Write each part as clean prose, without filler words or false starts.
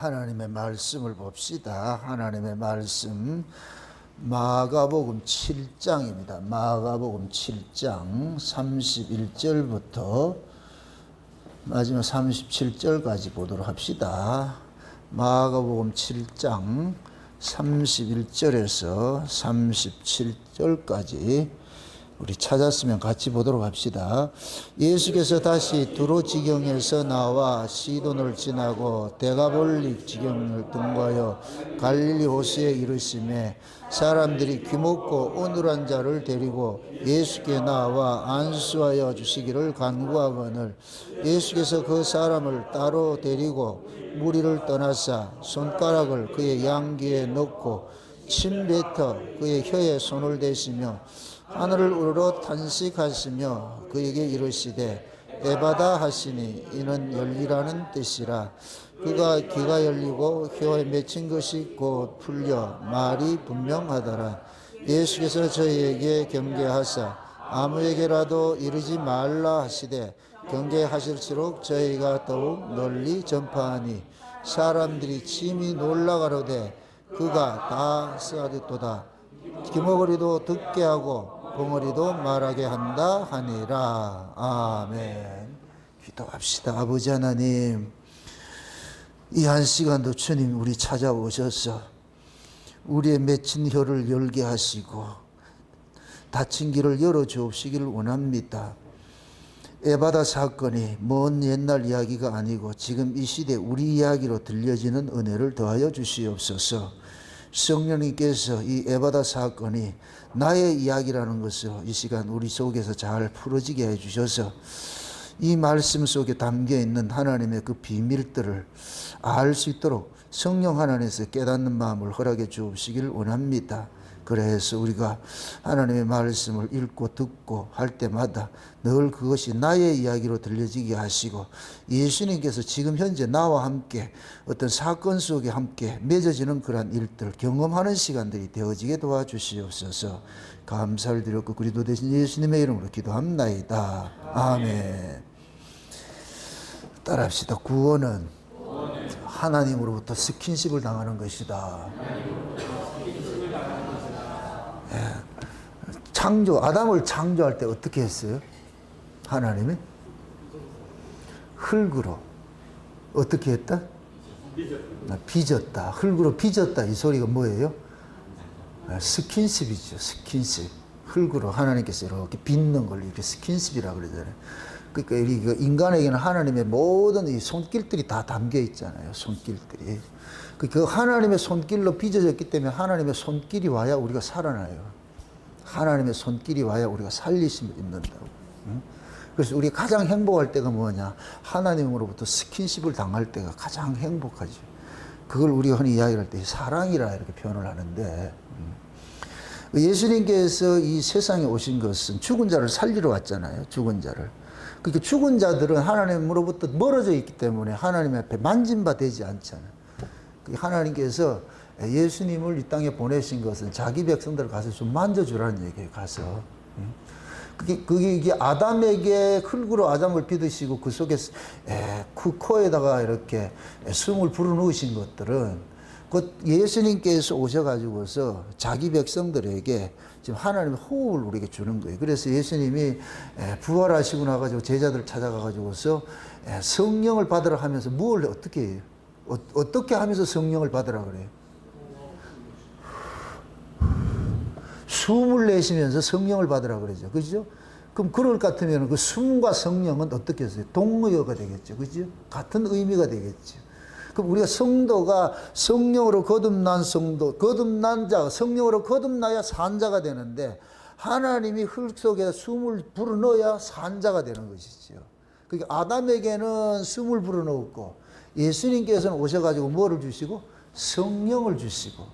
하나님의 말씀을 봅시다. 하나님의 말씀 마가복음 7장입니다. 마가복음 7장 31절부터 마지막 37절까지 보도록 합시다. 마가복음 7장 31절에서 37절까지 우리 찾았으면 같이 보도록 합시다. 예수께서 다시 두로 지경에서 나와 시돈을 지나고 데가볼릭 지경을 등거하여 갈릴리 호수에 이르시매 사람들이 귀먹고 어눌한 자를 데리고 예수께 나와 안수하여 주시기를 간구하거늘 예수께서 그 사람을 따로 데리고 무리를 떠나사 손가락을 그의 양귀에 넣고 침 뱉어 그의 혀에 손을 대시며 하늘을 우러러 탄식하시며 그에게 이르시되 에바다 하시니 이는 열리라는 뜻이라. 그가 귀가 열리고 혀에 맺힌 것이 곧 풀려 말이 분명하더라. 예수께서 저희에게 경계하사 아무에게라도 이르지 말라 하시되 경계하실수록 저희가 더욱 널리 전파하니 사람들이 침이 놀라가로되 그가 다 쓰하였도다. 귀머거리도 듣게 하고 벙어리도 말하게 한다 하니라. 아멘. 기도합시다. 아버지 하나님, 이 한 시간도 주님 우리 찾아오셔서 우리의 맺힌 혀를 열게 하시고 닫힌 길을 열어주옵시기를 원합니다. 에바다 사건이 먼 옛날 이야기가 아니고 지금 이 시대 우리 이야기로 들려지는 은혜를 더하여 주시옵소서. 성령님께서 이 에바다 사건이 나의 이야기라는 것을 이 시간 우리 속에서 잘 풀어지게 해주셔서 이 말씀 속에 담겨있는 하나님의 그 비밀들을 알 수 있도록 성령 하나님께서 깨닫는 마음을 허락해 주옵시기를 원합니다. 그래서 우리가 하나님의 말씀을 읽고 듣고 할 때마다 늘 그것이 나의 이야기로 들려지게 하시고 예수님께서 지금 현재 나와 함께 어떤 사건 속에 함께 맺어지는 그러한 일들 경험하는 시간들이 되어지게 도와주시옵소서. 감사를 드렸고 그리스도 되신 예수님의 이름으로 기도합나이다. 아멘. 따라합시다. 구원은 하나님으로부터 스킨십을 당하는 것이다. 아담을 창조할 때 어떻게 했어요? 하나님이 흙으로 어떻게 했다? 빚었다. 흙으로 빚었다. 이 소리가 뭐예요? 스킨십이죠. 스킨십. 흙으로 하나님께서 이렇게 빚는 걸 이렇게 스킨십이라고 그러잖아요. 그러니까 인간에게는 하나님의 모든 이 손길들이 다 담겨 있잖아요. 손길들이. 그 하나님의 손길로 빚어졌기 때문에 하나님의 손길이 와야 우리가 살아나요. 하나님의 손길이 와야 우리가 살리심을 입는다고. 그래서 우리가 가장 행복할 때가 뭐냐? 하나님으로부터 스킨십을 당할 때가 가장 행복하죠. 그걸 우리가 흔히 이야기할 때 사랑이라 이렇게 표현을 하는데 예수님께서 이 세상에 오신 것은 죽은 자를 살리러 왔잖아요. 죽은 자를. 그러니까 죽은 자들은 하나님으로부터 멀어져 있기 때문에 하나님 앞에 만진 바 되지 않잖아요. 하나님께서 예수님을 이 땅에 보내신 것은 자기 백성들을 가서 좀 만져주라는 얘기예요. 가서. 그게 이게 아담에게 흙으로 아담을 빚으시고 그 속에 그 코에다가 이렇게 숨을 불어넣으신 것들은 그 예수님께서 오셔가지고서 자기 백성들에게 지금 하나님의 호흡을 우리에게 주는 거예요. 그래서 예수님이 부활하시고 나가지고 제자들 찾아가가지고서 성령을 받으라 하면서 뭘 어떻게 해요? 어떻게 하면서 성령을 받으라 그래요? 숨을 내쉬면서 성령을 받으라 그러죠. 그죠? 그럼 그럴 것 같으면 그 숨과 성령은 어떻게 했어요? 동의어가 되겠죠. 그죠? 같은 의미가 되겠죠. 그럼 우리가 성도가 성령으로 거듭난 성도, 거듭난 자, 성령으로 거듭나야 산자가 되는데 하나님이 흙 속에 숨을 불어넣어야 산자가 되는 것이죠. 그러니까 아담에게는 숨을 불어넣었고 예수님께서는 오셔가지고 뭐를 주시고? 성령을 주시고.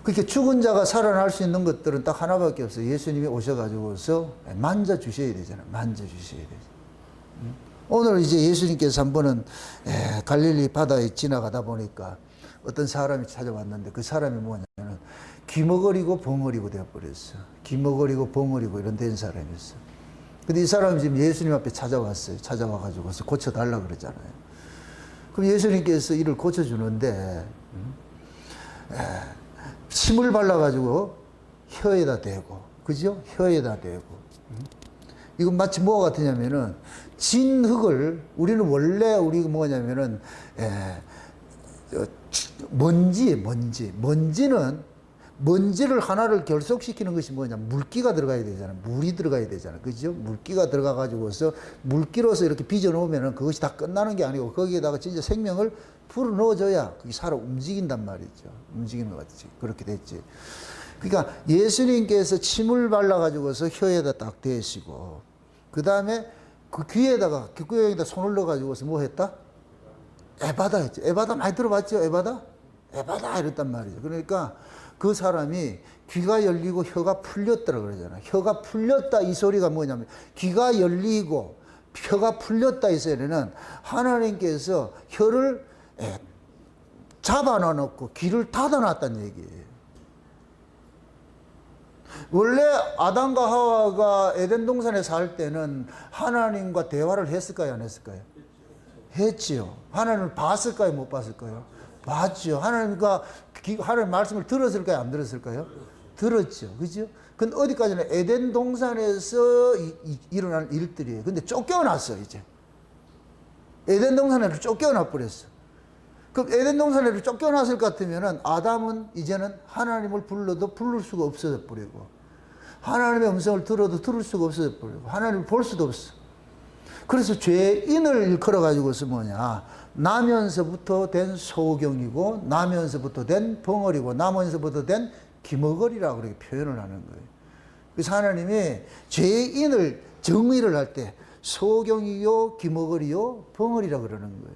그렇게 죽은 자가 살아날 수 있는 것들은 딱 하나밖에 없어요. 예수님이 오셔가지고서 만져주셔야 되잖아요. 만져주셔야 되죠. 오늘 이제 예수님께서 한 번은 갈릴리 바다에 지나가다 보니까 어떤 사람이 찾아왔는데 그 사람이 뭐냐면 귀머거리고 벙어리고 되어버렸어요. 귀머거리고 벙어리고 이런 된 사람이었어요. 근데 이 사람이 지금 예수님 앞에 찾아왔어요. 찾아와가지고 고쳐달라고 그러잖아요. 그럼 예수님께서 이를 고쳐주는데 침을 발라가지고 혀에다 대고, 그죠? 혀에다 대고. 이건 마치 뭐가 같으냐면은 진흙을 우리는 원래 우리 뭐냐면은 먼지를 하나를 결속시키는 것이 뭐냐, 물기가 들어가야 되잖아. 물이 들어가야 되잖아. 그죠? 물기가 들어가 가지고서 물기로서 이렇게 빚어 놓으면은 그것이 다 끝나는 게 아니고 거기에다가 진짜 생명을 불어 넣어줘야 그게 살아 움직인단 말이죠. 움직이는 것 같지. 그렇게 됐지. 그러니까 예수님께서 침을 발라 가지고서 혀에다 딱 대시고, 그 다음에 그 귀에다가 귓구멍에다 손을 넣어 가지고서 뭐 했다? 에바다 했죠. 에바다 많이 들어봤죠? 에바다? 에바다 이랬단 말이죠. 그러니까 그 사람이 귀가 열리고 혀가 풀렸다고 그러잖아요. 혀가 풀렸다 이 소리가 뭐냐면 귀가 열리고 혀가 풀렸다 이 소리는 하나님께서 혀를 잡아놔놓고 귀를 닫아놨다는 얘기예요. 원래 아담과 하와가 에덴 동산에 살 때는 하나님과 대화를 했을까요, 안 했을까요? 했지요. 하나님을 봤을까요, 못 봤을까요? 봤죠. 하나님 말씀을 들었을까요, 안 들었을까요? 들었죠. 그죠? 근데 어디까지나 에덴 동산에서 일어난 일들이에요. 근데 쫓겨났어, 이제. 에덴 동산에로 쫓겨나 버렸어. 그럼 에덴 동산에로 쫓겨났을 것 같으면은 아담은 이제는 하나님을 불러도 부를 수가 없어져 버리고, 하나님의 음성을 들어도 들을 수가 없어져 버리고, 하나님을 볼 수도 없어. 그래서 죄인을 일컬어 가지고서 뭐냐, 나면서부터 된 소경이고, 나면서부터 된 벙어리고, 나면서부터 된 기머거리라고 그렇게 표현을 하는 거예요. 그래서 하나님이 죄인을 정의를 할 때 소경이요, 기머거리요, 벙어리라고 그러는 거예요.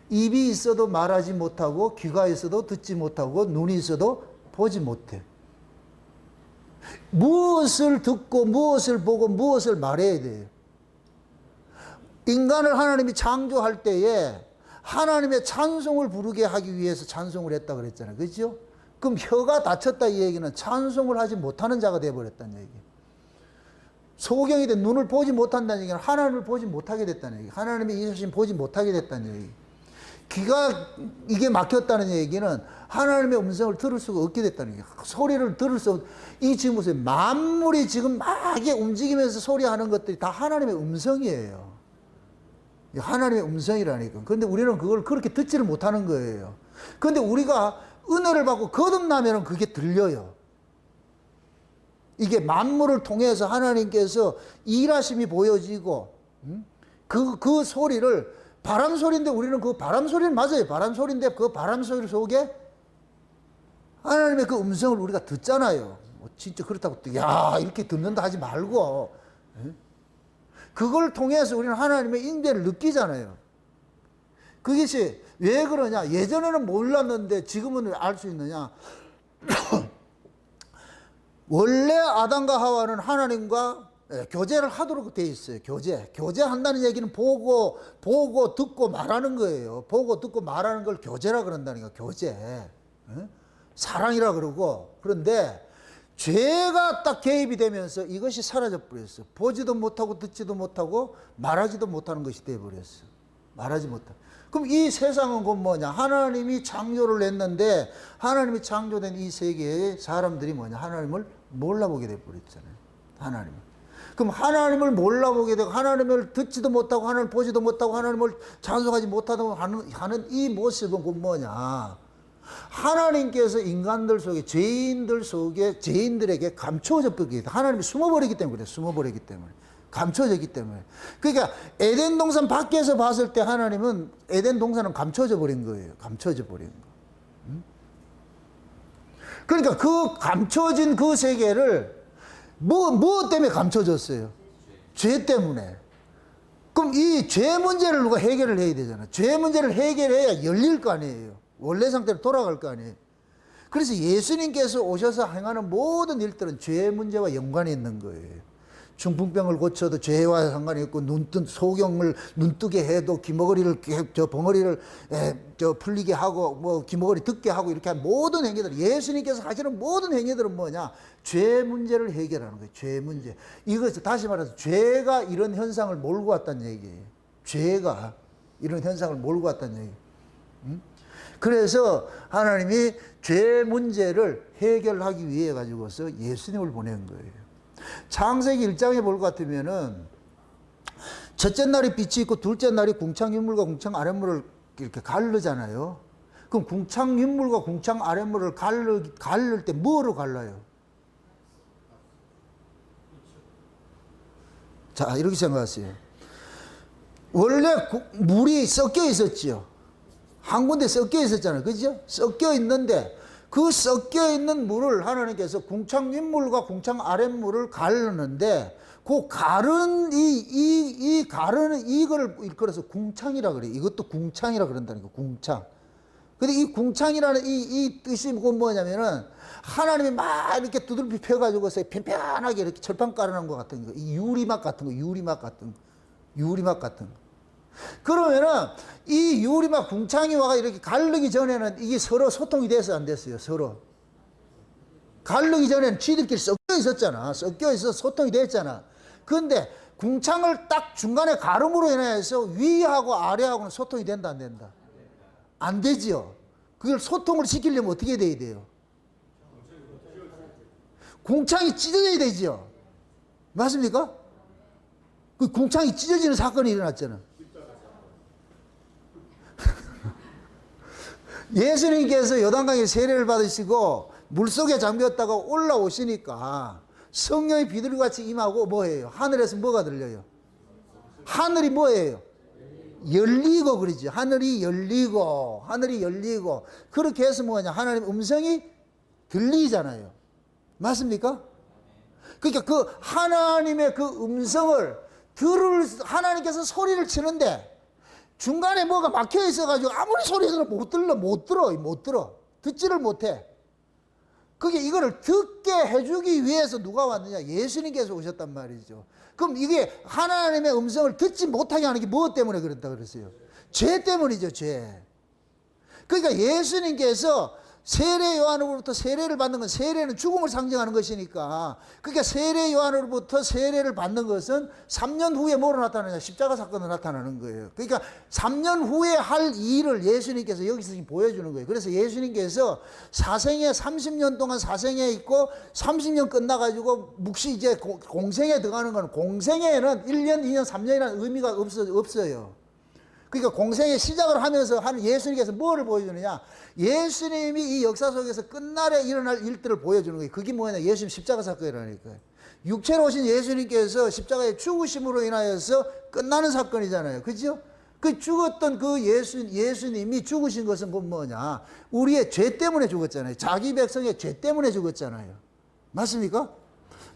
입이 있어도 말하지 못하고, 귀가 있어도 듣지 못하고, 눈이 있어도 보지 못해. 무엇을 듣고, 무엇을 보고, 무엇을 말해야 돼요. 인간을 하나님이 창조할 때에 하나님의 찬송을 부르게 하기 위해서 찬송을 했다 그랬잖아요. 그죠? 그럼 혀가 닫혔다 이 얘기는 찬송을 하지 못하는 자가 되어버렸다는 얘기예요. 소경이 된 눈을 보지 못한다는 얘기는 하나님을 보지 못하게 됐다는 얘기예요. 하나님의 이수신 보지 못하게 됐다는 얘기예요. 귀가 이게 막혔다는 얘기는 하나님의 음성을 들을 수가 없게 됐다는 얘기예요. 소리를 들을 수 없... 이 지금 보세요. 만물이 지금 막 움직이면서 소리하는 것들이 다 하나님의 음성이에요. 하나님의 음성이라니까. 그런데 우리는 그걸 그렇게 듣지를 못하는 거예요. 그런데 우리가 은혜를 받고 거듭나면 그게 들려요. 이게 만물을 통해서 하나님께서 일하심이 보여지고, 그 소리를, 바람 소리인데 우리는 그 바람 소리는 맞아요. 바람 소리인데 그 바람 소리 속에 하나님의 그 음성을 우리가 듣잖아요. 진짜 그렇다고 또, 야, 이렇게 듣는다 하지 말고. 그걸 통해서 우리는 하나님의 임재를 느끼잖아요. 그것이 왜 그러냐? 예전에는 몰랐는데 지금은 알 수 있느냐? 원래 아담과 하와는 하나님과 교제를 하도록 되어 있어요. 교제한다는 얘기는 보고 듣고 말하는 거예요. 보고 듣고 말하는 걸 교제라 그런다니까. 교제. 사랑이라 그러고. 그런데 죄가 딱 개입이 되면서 이것이 사라져 버렸어. 보지도 못하고 듣지도 못하고 말하지도 못하는 것이 되어버렸어. 말하지 못하고. 그럼 이 세상은 곧 뭐냐? 하나님이 창조를 했는데 하나님이 창조된 이 세계에 사람들이 뭐냐? 하나님을 몰라보게 되어버렸잖아요. 하나님을. 그럼 하나님을 몰라보게 되고 하나님을 듣지도 못하고 하나님을 보지도 못하고 하나님을 찬송하지 못하고 하는 이 모습은 곧 뭐냐? 하나님께서 인간들 속에, 죄인들 속에, 죄인들에게 감춰져 버리기 때문에, 하나님이 숨어버리기 때문에 그래요. 숨어버리기 때문에. 감춰졌기 때문에. 그러니까 에덴 동산 밖에서 봤을 때 하나님은 에덴 동산은 감춰져 버린 거예요. 감춰져 버린 거. 그러니까 그 감춰진 그 세계를 무엇 때문에 감춰졌어요? 죄 때문에. 그럼 이 죄 문제를 누가 해결을 해야 되잖아요. 죄 문제를 해결해야 열릴 거 아니에요. 원래 상태로 돌아갈 거 아니에요. 그래서 예수님께서 오셔서 행하는 모든 일들은 죄 문제와 연관이 있는 거예요. 중풍병을 고쳐도 죄와 상관이 있고, 소경을 눈뜨게 해도 귀머거리를, 벙어리를 풀리게 하고, 뭐 귀머거리 듣게 하고, 이렇게 한 모든 행위들, 예수님께서 하시는 모든 행위들은 뭐냐? 죄 문제를 해결하는 거예요. 죄 문제. 이것을 다시 말해서 죄가 이런 현상을 몰고 왔다는 얘기예요. 죄가 이런 현상을 몰고 왔다는 얘기예요. 그래서 하나님이 죄 문제를 해결하기 위해 가지고서 예수님을 보낸 거예요. 창세기 1장에 볼 것 같으면은 첫째 날이 빛이 있고 둘째 날이 궁창 윗물과 궁창 아랫물을 이렇게 가르잖아요. 그럼 궁창 윗물과 궁창 아랫물을 가를 때 뭐로 갈라요? 자, 이렇게 생각하세요. 원래 물이 섞여 있었지요. 한 군데 섞여 있었잖아요. 그죠? 섞여 있는데 그 섞여 있는 물을 하나님께서 궁창 윗물과 궁창 아랫물을 가르는데 그 가른 이 가르는 이거를 일컬어서 궁창이라 그래요. 이것도 궁창이라 그런다니까. 궁창. 근데 이 궁창이라는 이 뜻이 뭐냐면은 하나님이 막 이렇게 두들겨 펴가지고서 편편하게 이렇게 철판 깔아놓은 것 같은 거. 이 유리막 같은 거, 유리막 같은 거. 그러면은 이 유리막 궁창이 와가 이렇게 가르기 전에는 이게 서로 소통이 돼서 안 됐어요. 서로. 가르기 전에는 쥐들끼리 섞여 있었잖아. 섞여 있어서 소통이 됐잖아. 그런데 궁창을 딱 중간에 가름으로 인해서 위하고 아래하고는 소통이 된다, 안 된다? 안 되지요. 그걸 소통을 시키려면 어떻게 돼야 돼요? 궁창이 찢어져야 되지요. 맞습니까? 그 궁창이 찢어지는 사건이 일어났잖아. 예수님께서 요단강에 세례를 받으시고 물속에 잠겼다가 올라오시니까 성령이 비둘기같이 임하고 뭐예요? 하늘에서 뭐가 들려요? 하늘이 뭐예요? 열리고 그러죠. 하늘이 열리고 그렇게 해서 뭐냐? 하나님 음성이 들리잖아요. 맞습니까? 그러니까 그 하나님의 그 음성을 하나님께서 소리를 치는데 중간에 뭐가 막혀 있어가지고 아무리 소리 들어도 못 들어. 듣지를 못해. 그게 이거를 듣게 해주기 위해서 누가 왔느냐? 예수님께서 오셨단 말이죠. 그럼 이게 하나님의 음성을 듣지 못하게 하는 게 무엇 때문에 그랬다 그랬어요? 죄 때문이죠, 죄. 그러니까 예수님께서 세례 요한으로부터 세례를 받는 건, 세례는 죽음을 상징하는 것이니까, 그러니까 세례 요한으로부터 세례를 받는 것은 3년 후에 뭐로 나타나냐? 십자가 사건으로 나타나는 거예요. 그러니까 3년 후에 할 일을 예수님께서 여기서 보여주는 거예요. 그래서 예수님께서 사생에 30년 동안 사생에 있고 30년 끝나가지고 묵시 이제 공생에 들어가는 건, 공생에는 1년, 2년, 3년이라는 의미가 없어요. 그러니까 공생의 시작을 하면서 하는 예수님께서 뭐를 보여주느냐? 예수님이 이 역사 속에서 끝날에 일어날 일들을 보여주는 거예요. 그게 뭐냐? 예수님 십자가 사건이라니까요. 육체로 오신 예수님께서 십자가의 죽으심으로 인하여서 끝나는 사건이잖아요. 그죠? 그 죽었던 그 예수님이 죽으신 것은 뭐냐? 우리의 죄 때문에 죽었잖아요. 자기 백성의 죄 때문에 죽었잖아요. 맞습니까?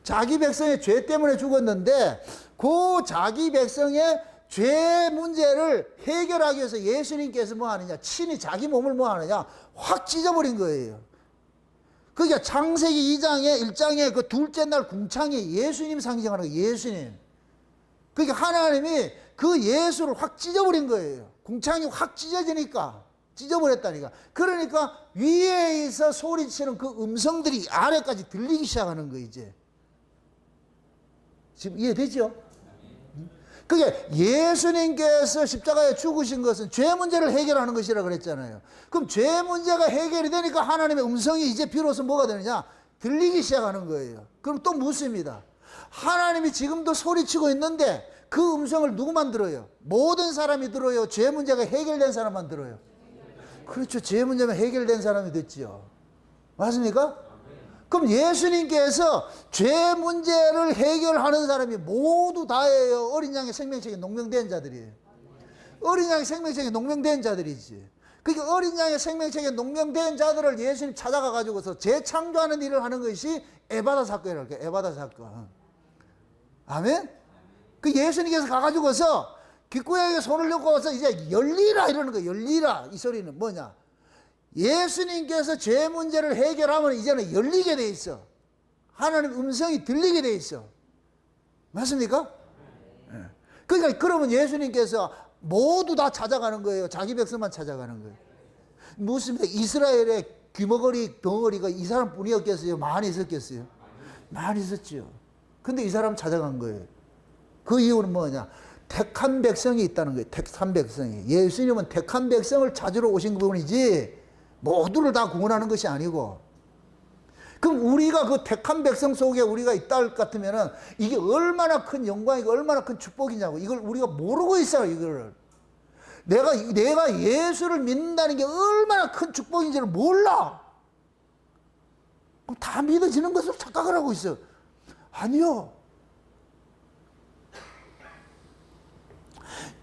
자기 백성의 죄 때문에 죽었는데 그 자기 백성의 죄 문제를 해결하기 위해서 예수님께서 뭐 하느냐? 친히 자기 몸을 뭐 하느냐? 확 찢어버린 거예요. 그러니까 창세기 1장에 그 둘째 날 궁창이 예수님 상징하는 거예요. 예수님. 그러니까 하나님이 그 예수를 확 찢어버린 거예요. 궁창이 확 찢어버렸다니까. 그러니까 위에서 소리치는 그 음성들이 아래까지 들리기 시작하는 거예요, 이제. 지금 이해되죠? 그게 예수님께서 십자가에 죽으신 것은 죄 문제를 해결하는 것이라 그랬잖아요. 그럼 죄 문제가 해결이 되니까 하나님의 음성이 이제 비로소 뭐가 되느냐? 들리기 시작하는 거예요. 그럼 또 묻습니다. 하나님이 지금도 소리치고 있는데 그 음성을 누구만 들어요? 모든 사람이 들어요? 죄 문제가 해결된 사람만 들어요? 그렇죠. 죄 문제만 해결된 사람이 됐지요. 맞습니까? 그럼 예수님께서 죄 문제를 해결하는 사람이 모두 다예요. 어린 양의 생명책에 농명된 자들이에요. 어린 양의 생명책에 농명된 자들이지. 그러니까 어린 양의 생명책에 농명된 자들을 예수님 찾아가 가지고서 재창조하는 일을 하는 것이 에바다 사건이라고 해요. 에바다 사건. 아멘? 그 예수님께서 가가지고서 귓구멍에 손을 넣고서 이제 열리라 이러는 거예요. 열리라. 이 소리는 뭐냐? 예수님께서 죄 문제를 해결하면 이제는 열리게 돼 있어. 하나님 음성이 들리게 돼 있어. 맞습니까? 네. 그러니까 그러면 예수님께서 모두 다 찾아가는 거예요. 자기 백성만 찾아가는 거예요. 무슨 이스라엘의 귀머거리 덩어리가 이 사람뿐이었겠어요? 많이 있었겠어요? 많이 있었죠. 근데 이 사람 찾아간 거예요. 그 이유는 뭐냐? 택한 백성이 있다는 거예요. 택한 백성이. 예수님은 택한 백성을 찾으러 오신 분이지 모두를 다 구원하는 것이 아니고, 그럼 우리가 그 택한 백성 속에 우리가 있다 할 것 같으면은 이게 얼마나 큰 영광이고 얼마나 큰 축복이냐고. 이걸 우리가 모르고 있어요. 이거를 내가 예수를 믿는다는 게 얼마나 큰 축복인지를 몰라. 그럼 다 믿어지는 것으로 착각을 하고 있어요. 아니요.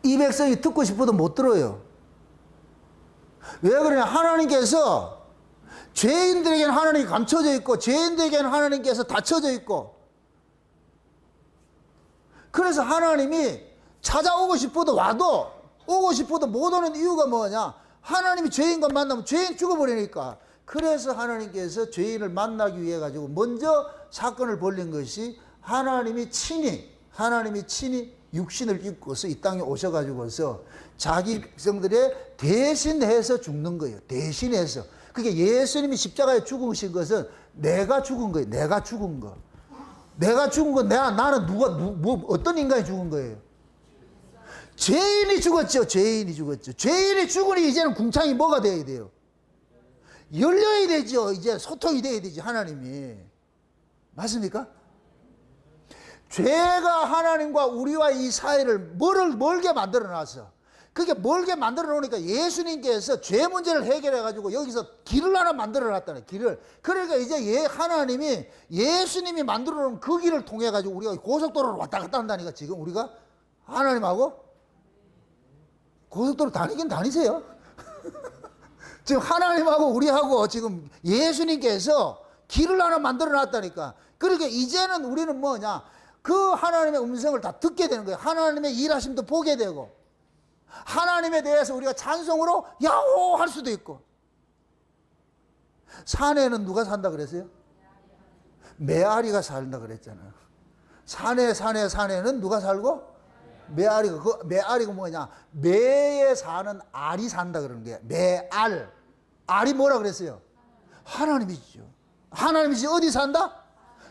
이 백성이 듣고 싶어도 못 들어요. 왜 그러냐? 하나님께서 죄인들에게는 하나님이 감춰져 있고 죄인들에게는 하나님께서 닫혀져 있고, 그래서 하나님이 찾아오고 싶어도 와도 오고 싶어도 못 오는 이유가 뭐냐? 하나님이 죄인과 만나면 죄인 죽어버리니까. 그래서 하나님께서 죄인을 만나기 위해 가지고 먼저 사건을 벌린 것이 하나님이 친히 육신을 입고서 이 땅에 오셔가지고서 자기 백성들의 대신해서 죽는 거예요. 대신해서. 그게 예수님이 십자가에 죽으신 것은 내가 죽은 거예요. 내가 죽은 거. 내가 죽은 건 나는 어떤 인간이 죽은 거예요? 죄인이 죽었죠. 죄인이 죽었죠. 죄인이 죽으니 이제는 궁창이 뭐가 돼야 돼요? 열려야 되죠. 이제 소통이 돼야 되지, 하나님이. 맞습니까? 죄가 하나님과 우리와 이 사이를 멀게 만들어 놨어. 그게 멀게 만들어 놓으니까 예수님께서 죄 문제를 해결해 가지고 여기서 길을 하나 만들어 놨다는 길을. 그러니까 이제 하나님이 예수님이 만들어 놓은 그 길을 통해 가지고 우리가 고속도로를 왔다 갔다 한다니까. 지금 우리가 하나님하고 고속도로 다니긴 다니세요. 지금 하나님하고 우리하고 지금 예수님께서 길을 하나 만들어 놨다니까. 그러니까 이제는 우리는 뭐냐? 그 하나님의 음성을 다 듣게 되는 거예요. 하나님의 일하심도 보게 되고, 하나님에 대해서 우리가 찬송으로 야호 할 수도 있고. 산에는 누가 산다 그랬어요? 메아리가 산다 그랬잖아요. 산에는 누가 살고? 메아리가. 그 메아리가 뭐냐? 매에 사는 알이 산다 그러는 거예요. 메알. 알이 뭐라 그랬어요? 하나님이죠. 하나님이지. 어디 산다?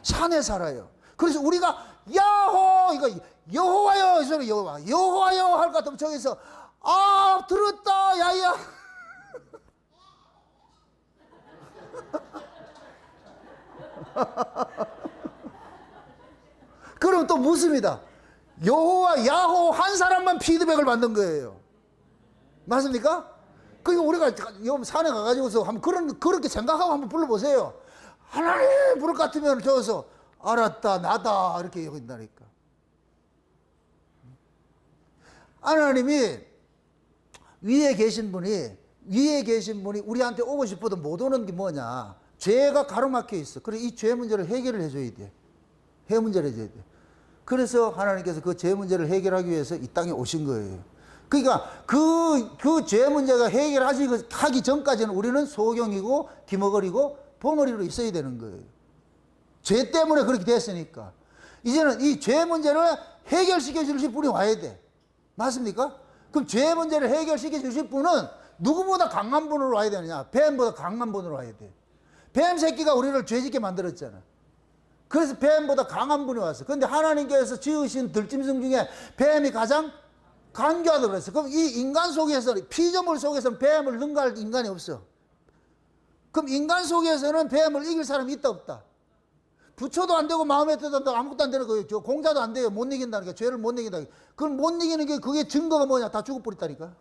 산에 살아요. 그래서 우리가 야호, 이거 여호와여, 이 소리 여호와여 할 것 같으면 저기서 들었다 야야. 그럼 또 묻습니다. 여호와 야호 한 사람만 피드백을 받는 거예요. 맞습니까? 그러니까 우리가 산에 가가지고서 한번 그렇게 생각하고 한번 불러보세요. 하나님 부를 것 같으면 저기서 알았다 나다 이렇게 여긴다니까. 하나님이 위에 계신 분이 우리한테 오고 싶어도 못 오는 게 뭐냐? 죄가 가로막혀 있어. 그래서 이 죄 문제를 해결을 해줘야 돼. 해결을 해줘야 돼. 그래서 하나님께서 그 죄 문제를 해결하기 위해서 이 땅에 오신 거예요. 그러니까 그 죄 문제가 해결하기 전까지는 우리는 소경이고 기머거리고 벙어리로 있어야 되는 거예요. 죄 때문에 그렇게 됐으니까. 이제는 이 죄 문제를 해결시켜 주실 분이 와야 돼. 맞습니까? 그럼 죄 문제를 해결시켜 주실 분은 누구보다 강한 분으로 와야 되느냐? 뱀보다 강한 분으로 와야 돼. 뱀 새끼가 우리를 죄짓게 만들었잖아. 그래서 뱀보다 강한 분이 왔어. 그런데 하나님께서 지으신 들짐승 중에 뱀이 가장 간교하다고 그랬어. 그럼 이 인간 속에서, 피조물 속에서는 뱀을 능가할 인간이 없어. 그럼 인간 속에서는 뱀을 이길 사람이 있다 없다? 부처도 안 되고 마음에 뜻도 아무것도 안 되는 거예요. 공자도 안 돼요. 못 이긴다니까. 죄를 못 이긴다. 그걸 못 이기는 게 그게 증거가 뭐냐? 다 죽어버렸다니까.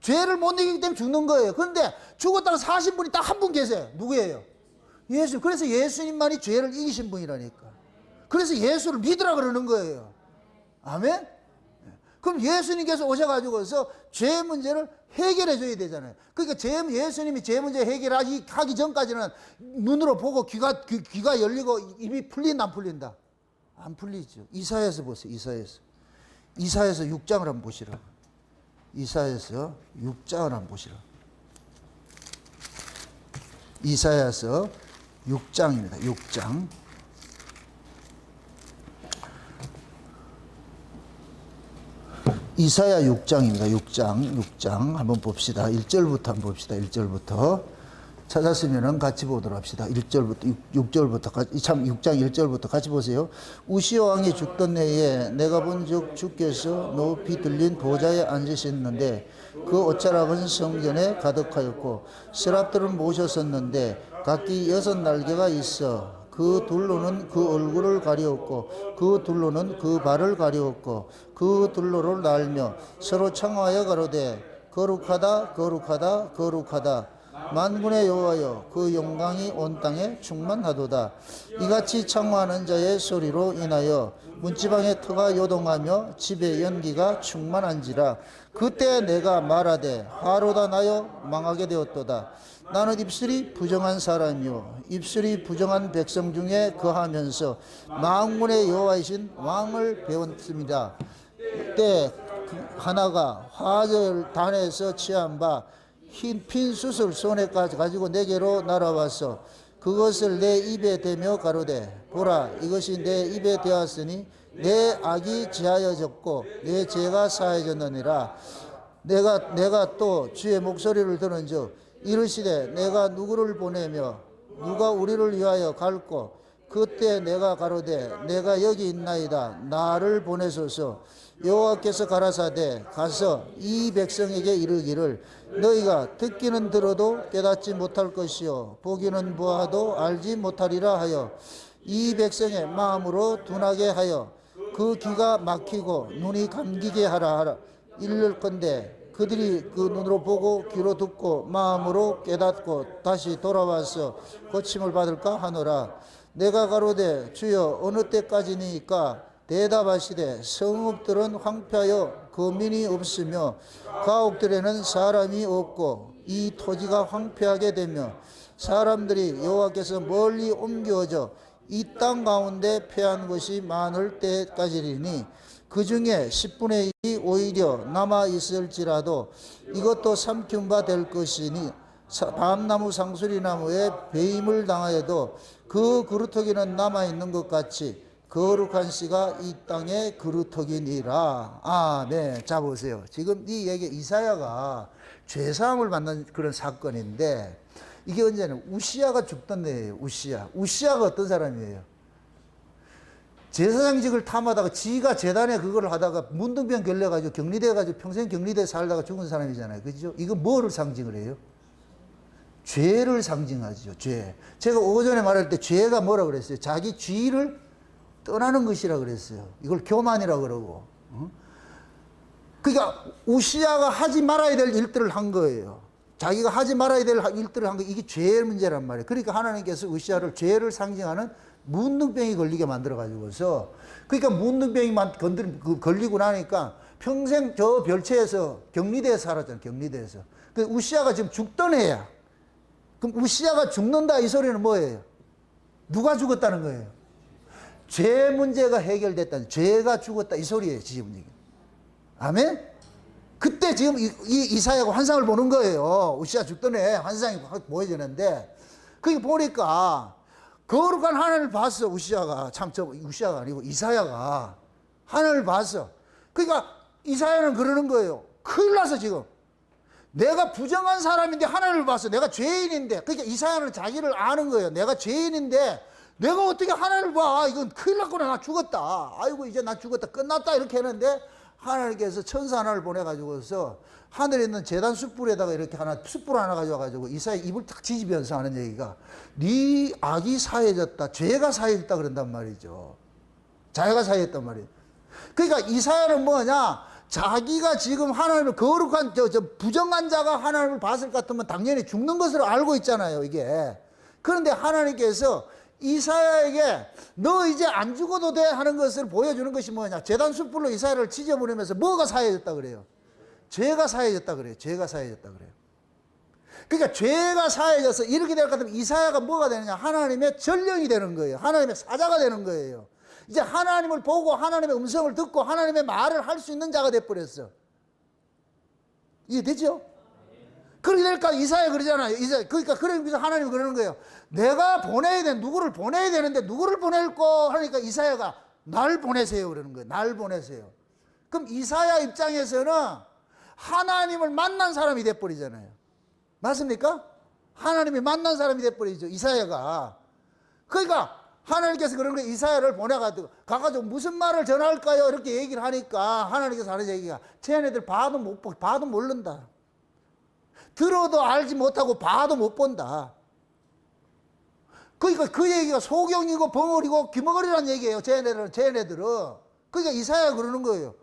죄를 못 이기기 때문에 죽는 거예요. 그런데 죽었다가 사신 분이 딱 한 분 계세요. 누구예요? 예수. 그래서 예수님만이 죄를 이기신 분이라니까. 그래서 예수를 믿으라 그러는 거예요. 아멘? 그럼 예수님께서 오셔가지고서 죄 문제를 해결해 줘야 되잖아요. 그러니까 예수님이 죄 문제 해결하기 전까지는 눈으로 보고 귀가 열리고 입이 풀린다 안 풀린다? 안 풀리죠. 이사야서 보세요. 이사야서 6장을 한번 보시라. 이사야서 6장을 한번 보시라. 이사야서 6장입니다. 6장. 이사야 6장입니다. 6장 한번 봅시다. 1절부터 한번 봅시다. 1절부터 찾았으면 같이 보도록 합시다. 1절부터 6절부터 참 6장 1절부터 같이 보세요. 우시야 왕이 죽던 해에 내가 본즉 주께서 높이 들린 보좌에 앉으셨는데 그 옷자락은 성전에 가득하였고 세랍들은 모셨었는데 각기 6날개가 있어 그 둘로는 그 얼굴을 가리웠고 그 둘로는 그 발을 가리웠고 그 둘로를 날며 서로 청하여 가로되 거룩하다 거룩하다 거룩하다 만군의 여호와여 그 영광이 온 땅에 충만하도다. 이같이 청하는 자의 소리로 인하여 문지방의 터가 요동하며 집의 연기가 충만한지라. 그때 내가 말하되 하로다 나여 망하게 되었도다. 나는 입술이 부정한 사람이요 입술이 부정한 백성 중에 거하면서 만군의 여호와이신 왕을 배웠습니다. 그때 하나가 화절단에서 취한 바 흰 숯을 손에 가지고 내게로 날아와서 그것을 내 입에 대며 가로되 보라 이것이 내 입에 대었으니 내 악이 지하여졌고 내 죄가 사해졌느니라. 내가 또 주의 목소리를 들은즉 이르시되 내가 누구를 보내며 누가 우리를 위하여 갈고 그때 내가 가로되 내가 여기 있나이다 나를 보내소서. 여호와께서 가라사대 가서 이 백성에게 이르기를 너희가 듣기는 들어도 깨닫지 못할 것이요 보기는 보아도 알지 못하리라 하여 이 백성의 마음으로 둔하게 하여 그 귀가 막히고 눈이 감기게 하라 이를건대 그들이 그 눈으로 보고 귀로 듣고 마음으로 깨닫고 다시 돌아와서 고침을 받을까 하노라. 내가 가로되 주여 어느 때까지니까 대답하시되 성읍들은 황폐하여 거민이 없으며 가옥들에는 사람이 없고 이 토지가 황폐하게 되며 사람들이 여호와께서 멀리 옮겨져 이 땅 가운데 패한 것이 많을 때까지니 그 중에 10분의 1이 오히려 남아 있을지라도 이것도 삼킨 바 될 것이니 밤나무 상수리나무에 배임을 당하여도 그 그루터기는 남아있는 것 같이 거룩한 씨가 이 땅에 그루터기니라. 아멘. 자 보세요. 지금 이 얘기 이사야가 죄사함을 받는 그런 사건인데 이게 언제는 우시야가 죽던 해예요. 우시야가 어떤 사람이에요? 제사장직을 탐하다가 지가 재단에 그걸 하다가 문둥병 걸려가지고 격리돼가지고 평생 격리돼 살다가 죽은 사람이잖아요. 그죠? 이거 뭐를 상징을 해요? 죄를 상징하죠. 죄. 제가 오전에 말할 때 죄가 뭐라 그랬어요? 자기 죄를 떠나는 것이라 그랬어요. 이걸 교만이라 그러고. 그러니까 우시야가 하지 말아야 될 일들을 한 거예요. 자기가 하지 말아야 될 일들을 한 거. 이게 죄의 문제란 말이에요. 그러니까 하나님께서 우시야를 죄를 상징하는 문둥병이 걸리게 만들어 가지고서 그러니까 문둥병이 걸리고 나니까 평생 저 별채에서 격리돼서 살았잖아요. 격리돼서. 그 우시야가 지금 죽던 애야. 그럼 우시야가 죽는다 이 소리는 뭐예요? 누가 죽었다는 거예요? 죄 문제가 해결됐다. 죄가 죽었다 이 소리예요. 지금. 아멘? 그때 지금 이사야가 환상을 보는 거예요. 우시야 죽던 애 환상이 확 보여지는데 그게 보니까 거룩한 하늘을 봤어. 우시야가 우시야가 아니고 이사야가 하늘을 봤어. 그러니까 이사야는 그러는 거예요. 큰일 났어 지금. 내가 부정한 사람인데 하나님을 봤어. 내가 죄인인데. 그러니까 이사야는 자기를 아는 거예요. 내가 죄인인데 내가 어떻게 하나님을 봐. 이건 큰일 났구나. 나 죽었다. 아이고 이제 나 죽었다. 끝났다. 이렇게 했는데 하나님께서 천사 하나를 보내가지고서 하늘에 있는 제단 숯불에다가 이렇게 숯불 하나 가져와가지고 이사야 입을 탁 뒤집으면서 하는 얘기가 네 악이 사해졌다. 죄가 사해졌다 그런단 말이죠. 자기가 사해졌단 말이에요. 그러니까 이사야는 뭐냐? 자기가 지금 하나님을 거룩한 부정한 자가 하나님을 봤을 것 같으면 당연히 죽는 것으로 알고 있잖아요. 이게. 그런데 하나님께서 이사야에게 너 이제 안 죽어도 돼 하는 것을 보여주는 것이 뭐냐? 제단 숯불로 이사야를 지져버리면서 뭐가 사해졌다 그래요? 죄가 사해졌다 그래요. 죄가 사해졌다 그래요. 그러니까 죄가 사해져서 이렇게 될 것 같으면 이사야가 뭐가 되느냐? 하나님의 전령이 되는 거예요. 하나님의 사자가 되는 거예요. 이제 하나님을 보고 하나님의 음성을 듣고 하나님의 말을 할 수 있는 자가 돼버렸어. 이해되죠? 그렇게 될까? 이사야 그러잖아요. 그러니까 그러면서 하나님이 그러는 거예요. 내가 보내야 돼. 누구를 보내야 되는데 누구를 보낼까? 하니까 이사야가 날 보내세요. 그러는 거예요. 날 보내세요. 그럼 이사야 입장에서는 하나님을 만난 사람이 돼버리잖아요. 맞습니까? 하나님이 만난 사람이 돼버리죠. 이사야가. 그러니까 하나님께서 그런 거 이사야를 가가지고 무슨 말을 전할까요? 이렇게 얘기를 하니까 하나님께서 하는 얘기가 쟤네들 봐도 모른다. 들어도 알지 못하고 봐도 못 본다. 그러니까 그 얘기가 소경이고 벙어리고 귀머거리라는 얘기예요. 쟤네들은. 그러니까 이사야가 그러는 거예요.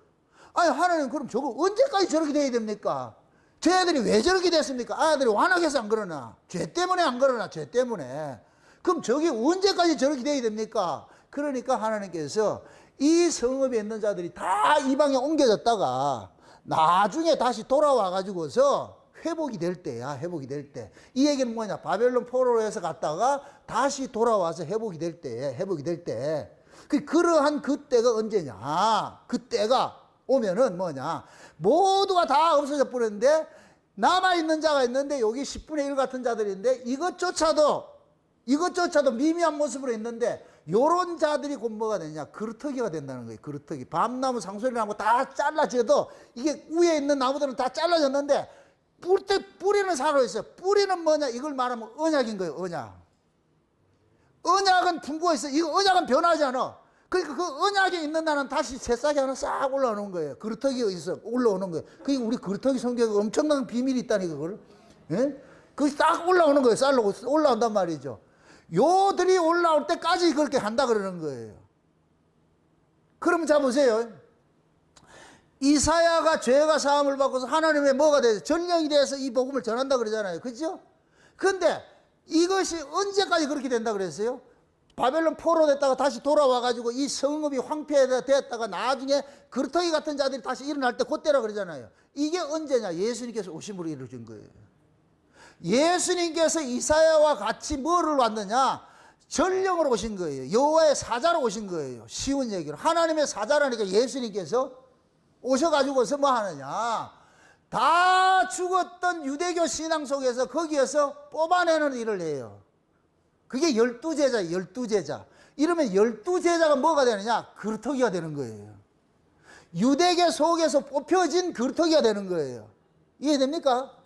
아니 하나님 그럼 저거 언제까지 저렇게 돼야 됩니까? 쟤네들이 왜 저렇게 됐습니까? 아들이 완악해서 안 그러나? 죄 때문에 안 그러나? 죄 때문에. 그럼 저게 언제까지 저렇게 돼야 됩니까? 그러니까 하나님께서 이 성읍에 있는 자들이 다 이방에 옮겨졌다가 나중에 다시 돌아와 가지고서 회복이 될 때야. 회복이 될 때. 이 얘기는 뭐냐? 바벨론 포로에서 갔다가 다시 돌아와서 회복이 될 때. 그러한 그때가 언제냐? 그때가 오면은 뭐냐? 모두가 다 없어져 버렸는데 남아있는 자가 있는데 여기 10분의 1 같은 자들인데 이것조차도 미미한 모습으로 있는데 요런 자들이 곧 뭐가 되냐? 그루터기가 된다는 거예요. 그루터기. 밤나무, 상소리나무 다 잘라져도 이게 위에 있는 나무들은 다 잘라졌는데 뿌리는 살아있어요. 뿌리는 뭐냐? 이걸 말하면 언약인 거예요. 언약은 품고 있어. 이거 언약은 변하지 않아. 그러니까 그 언약에 있는 나는 다시 새싹이 하나 싹 올라오는 거예요. 그루터기가 있어. 올라오는 거예요. 그게 우리 그루터기 성경에 엄청난 비밀이 있다니까, 그걸. 예? 그게 싹 올라오는 거예요. 쌀로 올라온단 말이죠. 요들이 올라올 때까지 그렇게 한다 그러는 거예요. 그러면 자 보세요. 이사야가 죄가 사함을 받고서 하나님의 뭐가 돼서 전령이 돼서 이 복음을 전한다 그러잖아요. 그죠? 근데 이것이 언제까지 그렇게 된다 그랬어요? 바벨론 포로 됐다가 다시 돌아와가지고 이 성읍이 황폐되었다가 나중에 그루터기 같은 자들이 다시 일어날 때 그때라 그러잖아요. 이게 언제냐? 예수님께서 오심으로 이루어진 거예요. 예수님께서 이사야와 같이 뭐를 왔느냐? 전령으로 오신 거예요. 여호와의 사자로 오신 거예요. 쉬운 얘기로. 하나님의 사자라니까 예수님께서 오셔가지고서 뭐 하느냐? 다 죽었던 유대교 신앙 속에서 거기에서 뽑아내는 일을 해요. 그게 12제자, 12제자. 이러면 12제자가 뭐가 되느냐? 그루터기가 되는 거예요. 유대계 속에서 뽑혀진 그루터기가 되는 거예요. 이해됩니까?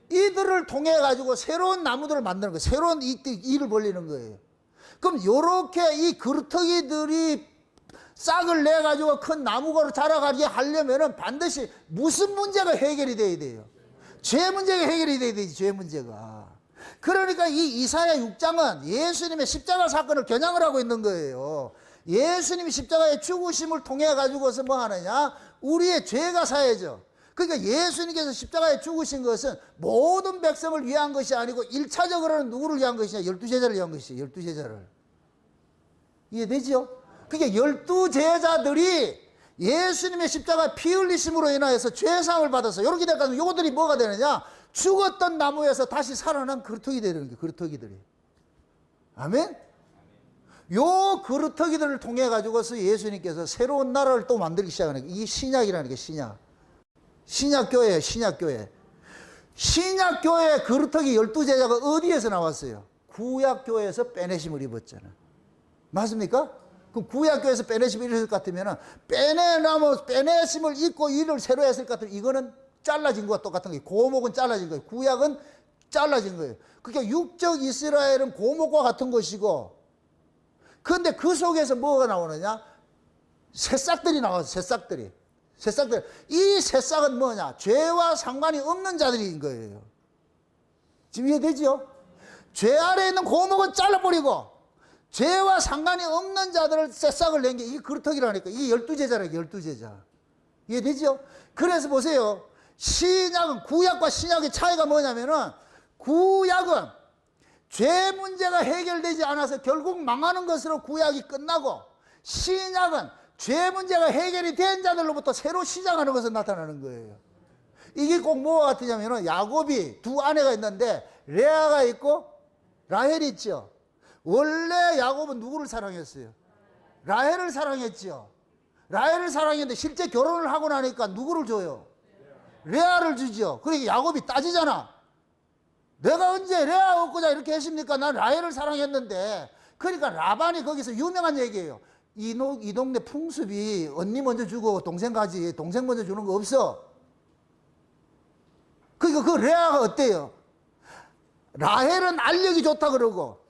이들을 통해 가지고 새로운 나무들을 만드는 거예요. 새로운 일을 벌리는 거예요. 그럼 요렇게 이 그루터기들이 싹을 내 가지고 큰 나무가 자라가게 하려면은 반드시 무슨 문제가 해결이 돼야 돼요? 죄 문제가 해결이 돼야 되지. 죄 문제가. 그러니까 이 이사야 6장은 예수님의 십자가 사건을 겨냥을 하고 있는 거예요. 예수님이 십자가의 죽으심을 통해 가지고서 뭐 하느냐? 우리의 죄가 사해져. 그러니까 예수님께서 십자가에 죽으신 것은 모든 백성을 위한 것이 아니고 1차적으로는 누구를 위한 것이냐? 12제자를 위한 것이에요. 12제자를. 이해되죠? 그러니까 12제자들이 예수님의 십자가 피 흘리심으로 인하여서 죄사함을 받아서 이렇게 될까지 요것들이 뭐가 되느냐? 죽었던 나무에서 다시 살아난 그루터기 되는 거예요. 그루터기들이. 아멘? 요 그루터기들을 통해 가지고서 예수님께서 새로운 나라를 또 만들기 시작하는 거예요. 이게 신약이라는 게 신약. 신약교회예요. 신약교회. 신약교회 그루터기 12제자가 어디에서 나왔어요? 구약교회에서 빼내심을 입었잖아. 맞습니까? 그럼 구약교회에서 빼내심을 입었을 것 같으면 빼내심을 입고 일을 새로 했을 것 같으면 이거는 잘라진 거와 똑같은 거예요. 고목은 잘라진 거예요. 구약은 잘라진 거예요. 그러니까 육적 이스라엘은 고목과 같은 것이고, 그런데 그 속에서 뭐가 나오느냐? 새싹들이 나와서 새싹들. 이 새싹은 뭐냐? 죄와 상관이 없는 자들인 거예요. 지금 이해되죠? 죄 아래에 있는 고목은 잘라버리고 죄와 상관이 없는 자들을 새싹을 낸 게 이게 그루터기라니까. 이게 12제자라니까. 12제자. 이해되죠? 그래서 보세요. 신약은, 구약과 신약의 차이가 뭐냐면은, 구약은 죄 문제가 해결되지 않아서 결국 망하는 것으로 구약이 끝나고, 신약은 죄 문제가 해결이 된 자들로부터 새로 시작하는 것으로 나타나는 거예요. 이게 꼭 뭐와 같으냐면은, 야곱이 두 아내가 있는데 레아가 있고 라헬이 있죠. 원래 야곱은 누구를 사랑했어요? 라헬을 사랑했죠. 라헬을 사랑했는데 실제 결혼을 하고 나니까 누구를 줘요? 레아를 주죠. 그러니까 야곱이 따지잖아. 내가 언제 레아 얻고자 이렇게 했습니까? 난 라헬을 사랑했는데. 그러니까 라반이 거기서 유명한 얘기예요. 이 동네 풍습이 언니 먼저 주고 동생 가지, 동생 먼저 주는 거 없어. 그러니까 그 레아가 어때요? 라헬은 알력이 좋다 그러고,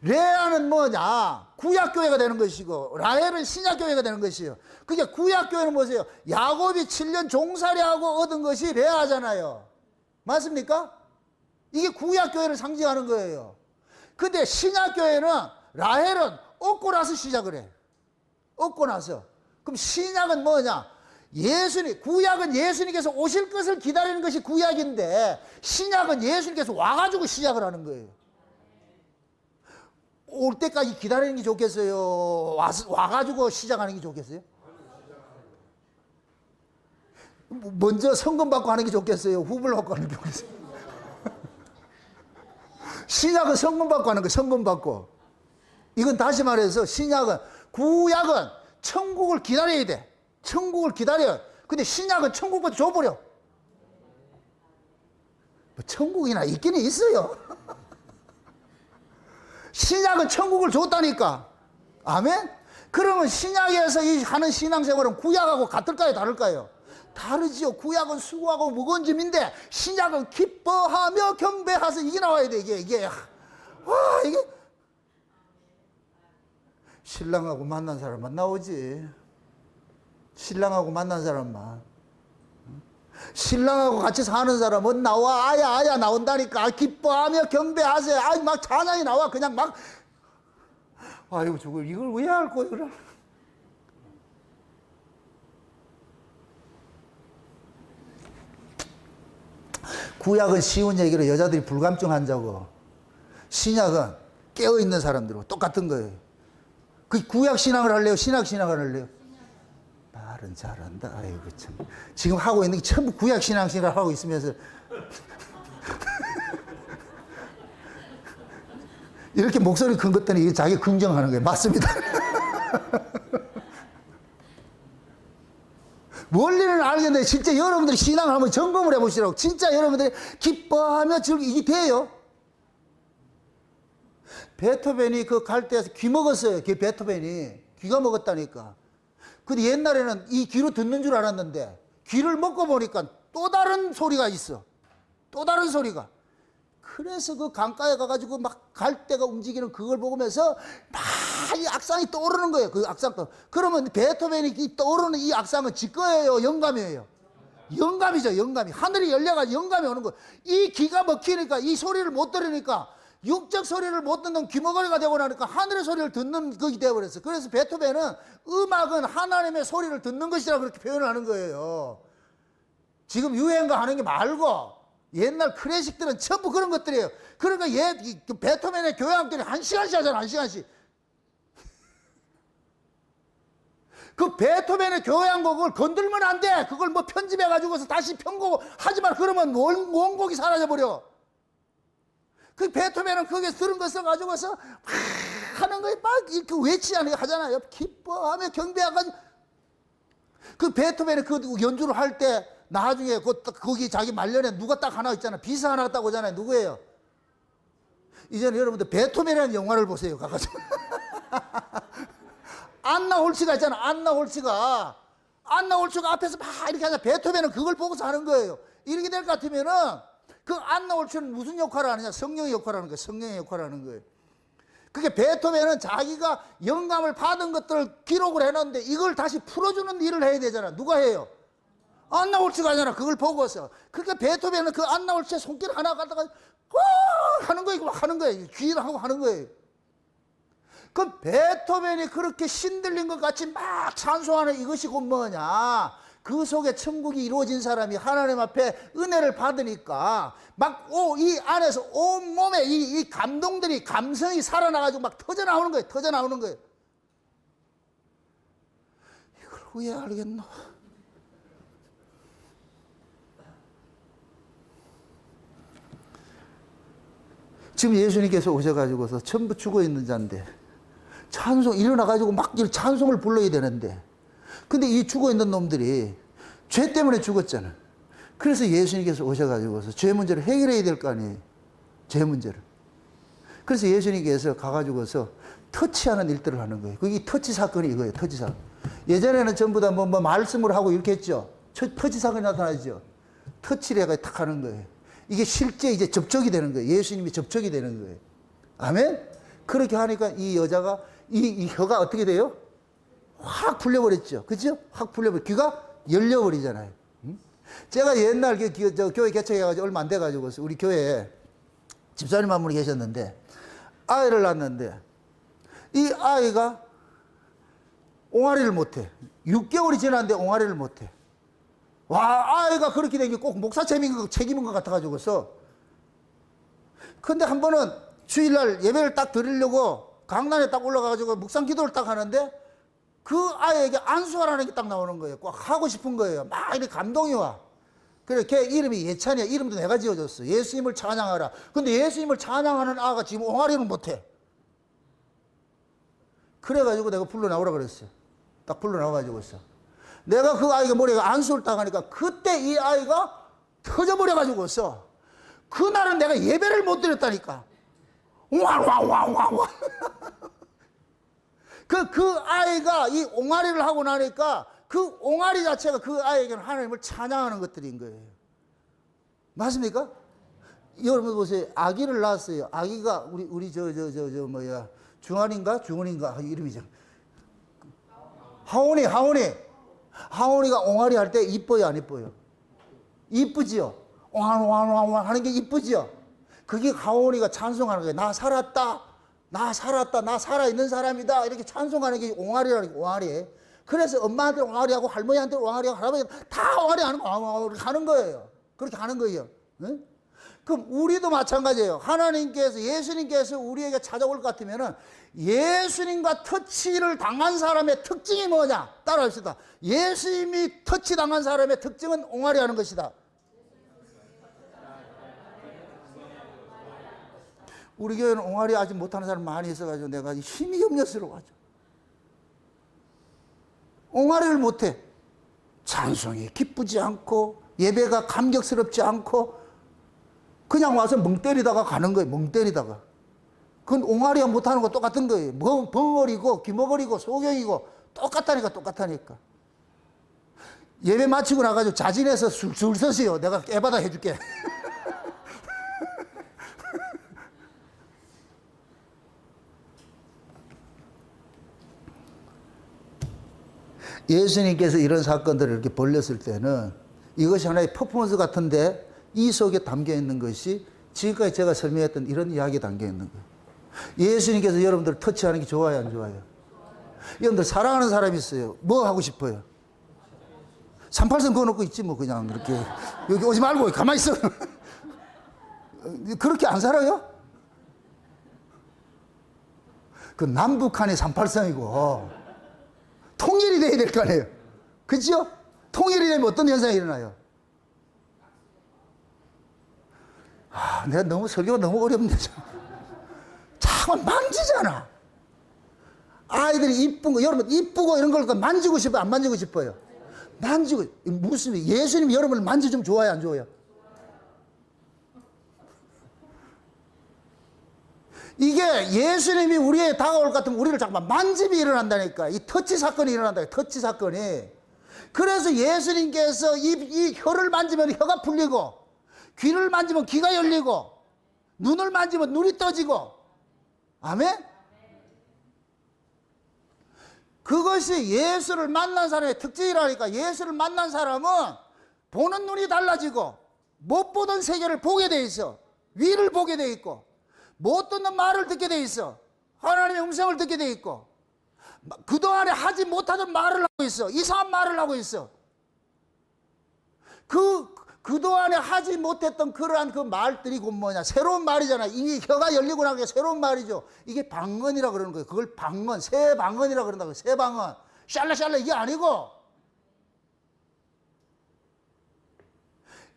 레아는 뭐냐? 구약교회가 되는 것이고, 라헬은 신약교회가 되는 것이에요. 그게 구약교회는 뭐세요? 야곱이 7년 종살이하고 얻은 것이 레아잖아요. 맞습니까? 이게 구약교회를 상징하는 거예요. 근데 신약교회는 라헬은 얻고 나서 시작을 해. 얻고 나서. 그럼 신약은 뭐냐? 구약은 예수님께서 오실 것을 기다리는 것이 구약인데, 신약은 예수님께서 와가지고 시작을 하는 거예요. 올 때까지 기다리는 게 좋겠어요? 와가지고 시작하는 게 좋겠어요? 먼저 성금 받고 하는 게 좋겠어요? 후불 받고 하는 게 좋겠어요? 신약은 성금 받고 하는 거예요. 성금 받고. 이건 다시 말해서 구약은 천국을 기다려야 돼. 천국을 기다려. 근데 신약은 천국부터 줘버려. 뭐 천국이나 있기는 있어요. 신약은 천국을 줬다니까. 아멘? 그러면 신약에서 하는 신앙생활은 구약하고 같을까요? 다를까요? 다르지요. 구약은 수고하고 무거운 짐인데, 신약은 기뻐하며 경배하서 이게 나와야 돼. 이게. 와, 이게. 신랑하고 만난 사람만 나오지. 신랑하고 만난 사람만. 신랑하고 같이 사는 사람은 나와. 아야 나온다니까. 기뻐하며 경배하세요. 막 찬양이 나와. 그냥 막. 아이고, 이걸 왜 할 거야, 그럼? 구약은 쉬운 얘기로 여자들이 불감증 환자고, 신약은 깨어있는 사람들하고 똑같은 거예요. 그 구약 신앙을 할래요? 신약 신앙을 할래요? 말은 잘한다. 아이고, 참. 지금 하고 있는 게 전부 구약 신앙 생활 하고 있으면서 이렇게 목소리 큰 것들은 이게 자기 긍정하는 거예요. 맞습니다. 원리는 알겠는데 진짜 여러분들이 신앙을 한번 점검을 해보시라고. 진짜 여러분들이 기뻐하며 이게 돼요. 베토벤이 그 갈대에서 귀 먹었어요. 베토벤이 귀가 먹었다니까. 근데 옛날에는 이 귀로 듣는 줄 알았는데, 귀를 먹고 보니까 또 다른 소리가 있어. 또 다른 소리가. 그래서 그 강가에 가가지고 막 갈대가 움직이는 그걸 보면서 막 이 악상이 떠오르는 거예요. 그 악상도. 그러면 베토벤이 떠오르는 이 악상은 지 거예요? 영감이에요? 영감이죠. 영감이. 하늘이 열려가지고 영감이 오는 거예요. 이 귀가 먹히니까, 이 소리를 못 들으니까, 육적 소리를 못 듣는 귀머거리가 되고 나니까 하늘의 소리를 듣는 것이 되어버렸어요. 그래서 베토벤은 음악은 하나님의 소리를 듣는 것이라고 그렇게 표현을 하는 거예요. 지금 유행가 하는 게 말고, 옛날 클래식들은 전부 그런 것들이에요. 그러니까 베토벤의 교향들이 1시간씩 하잖아. 1시간씩. 그 베토벤의 교향곡을 건들면 안 돼. 그걸 뭐 편집해가지고서 다시 편곡하지만 그러면 원곡이 사라져버려. 그 베토벤은 거기에 들은 거 써가지고서 막 하는 거에 막 이렇게 외치잖아요. 하잖아요. 기뻐하며 경배해가지고. 그 베토벤이 그 연주를 할 때 나중에 거기 자기 말년에 누가 딱 하나 있잖아. 비서 하나 딱 오잖아요. 누구예요? 이제는 여러분들 베토벤이라는 영화를 보세요. 가가지고. 안나 홀치가 있잖아. 안나 홀치가 앞에서 막 이렇게 하잖아. 베토벤은 그걸 보고서 하는 거예요. 이렇게 될 것 같으면은 그 안나 홀치는 무슨 역할을 하느냐? 성령의 역할을 하는 거예요. 성령의 역할을 하는 거예요. 그게 베토벤은 자기가 영감을 받은 것들을 기록을 해놨는데 이걸 다시 풀어주는 일을 해야 되잖아. 누가 해요? 안나 홀치가 하잖아. 그걸 보고서. 그러니까 베토벤은 그 안나 홀치의 손길 하나 갖다가 하는 거예요. 막 하는 거예요. 귀를 하고 하는 거예요. 그 베토벤이 그렇게 신들린 것 같이 막 찬송하는 이것이 곧 뭐냐? 그 속에 천국이 이루어진 사람이 하나님 앞에 은혜를 받으니까 막 이 안에서 온 몸에 이 감동들이, 감성이 살아나가지고 막 터져나오는 거예요. 터져나오는 거예요. 이걸 왜 알겠노? 지금 예수님께서 오셔가지고서 전부 죽어있는 자인데 일어나가지고 막 찬송을 불러야 되는데, 근데 이 죽어있는 놈들이 죄 때문에 죽었잖아. 그래서 예수님께서 오셔가지고서 죄 문제를 해결해야 될 거 아니에요. 죄 문제를. 그래서 예수님께서 가가지고서 터치하는 일들을 하는 거예요. 그게 터치 사건이 이거예요. 터치 사건. 예전에는 전부 다 뭐 말씀을 하고 이렇게 했죠. 터치 사건이 나타나죠. 터치를 해가 탁 하는 거예요. 이게 실제 이제 접촉이 되는 거예요. 예수님이 접촉이 되는 거예요. 아멘? 그렇게 하니까 이 여자가, 이 혀가 어떻게 돼요? 확 풀려버렸죠. 그죠? 확 풀려버려. 귀가 열려버리잖아요. 제가 옛날 교회 개척해가지고 얼마 안 돼가지고 우리 교회에 집사님 한 분이 계셨는데 아이를 낳았는데 이 아이가 옹알이를 못해. 6개월이 지났는데 옹알이를 못해. 와, 아이가 그렇게 된 게 꼭 목사 책임인 것 같아가지고서. 근데 한 번은 주일날 예배를 딱 드리려고 강단에 딱 올라가가지고 묵상 기도를 딱 하는데 그 아이에게 안수하라는 게 딱 나오는 거예요. 꼭 하고 싶은 거예요. 막 이렇게 감동이 와. 그래, 걔 이름이 예찬이야. 이름도 내가 지어줬어. 예수님을 찬양하라. 근데 예수님을 찬양하는 아가 지금 옹알이는 못해. 그래가지고 내가 불러 나오라 그랬어요. 딱 불러 나와가지고서. 내가 그 아이가 머리가 안수를 딱 하니까 그때 이 아이가 터져버려가지고서 그날은 내가 예배를 못 드렸다니까. 와와와와와. 그 아이가 이 옹알이를 하고 나니까 그 옹알이 자체가 그 아이에게는 하나님을 찬양하는 것들인 거예요. 맞습니까? 여러분 보세요. 아기를 낳았어요. 아기가 우리 뭐야 중환인가 중원인가 이름이죠. 하온이가 옹알이 할 때 이뻐요, 안 이뻐요? 이쁘지요. 옹알옹알 하는 게 이쁘지요. 그게 하온이가 찬송하는 거예요. 나 살았다. 나 살았다. 나 살아있는 사람이다. 이렇게 찬송하는 게 옹알이라는 게 옹알이. 그래서 엄마한테 옹알이하고 할머니한테 옹알이하고 할아버지한테 다 옹알이 하는 거예요. 그렇게 하는 거예요. 네? 그럼 우리도 마찬가지예요. 하나님께서, 예수님께서 우리에게 찾아올 것 같으면은 예수님과 터치를 당한 사람의 특징이 뭐냐? 따라합시다. 예수님이 터치 당한 사람의 특징은 옹알이 하는 것이다. 우리 교회는 옹알이 아직 못하는 사람 많이 있어가지고 내가 힘이 염려스러워가지고. 옹알이를 못해. 찬송이 기쁘지 않고 예배가 감격스럽지 않고 그냥 와서 멍 때리다가 가는 거예요. 멍 때리다가. 그건 옹알이가 못하는 거 똑같은 거예요. 벙어리고 귀머거리고 소경이고 똑같다니까. 예배 마치고 나가지고 자진해서 줄 서세요. 내가 깨받아 해줄게. 예수님께서 이런 사건들을 이렇게 벌렸을 때는 이것이 하나의 퍼포먼스 같은데 이 속에 담겨 있는 것이 지금까지 제가 설명했던 이런 이야기에 담겨 있는 거예요. 예수님께서 여러분들 터치하는 게 좋아요, 안 좋아요? 여러분들 사랑하는 사람이 있어요. 뭐 하고 싶어요? 38선 그어놓고 있지 뭐 그냥 이렇게 여기 오지 말고 가만히 있어. 그렇게 안 살아요? 그 남북한이 38선이고 통일이 돼야 될 거 아니에요. 그렇죠? 통일이 되면 어떤 현상이 일어나요? 내가 너무 설교가 너무 어렵네. 자꾸 만지잖아. 아이들이 이쁜 거, 여러분 이쁘고 이런 걸 만지고 싶어요? 안 만지고 싶어요? 만지고. 무슨 예수님이 여러분을 만져주면 좋아요, 안 좋아요? 이게 예수님이 우리에게 다가올 것 같으면 우리를 잠깐만 만짐이 일어난다니까. 이 터치 사건이 일어난다. 터치 사건이. 그래서 예수님께서 이 혀를 만지면 혀가 풀리고 귀를 만지면 귀가 열리고 눈을 만지면 눈이 떠지고. 아멘? 그것이 예수를 만난 사람의 특징이라니까. 예수를 만난 사람은 보는 눈이 달라지고 못 보던 세계를 보게 돼 있어. 위를 보게 돼 있고 못 듣는 말을 듣게 돼 있어. 하나님의 음성을 듣게 돼 있고 그동안에 하지 못하던 말을 하고 있어. 이상한 말을 하고 있어. 그동안에 하지 못했던 그러한 그 말들이 곧 뭐냐? 새로운 말이잖아. 이게 혀가 열리고 나니까 새로운 말이죠. 이게 방언이라고 그러는 거예요. 그걸 방언, 새 방언이라고 그런다고. 새 방언. 샬라샬라 이게 아니고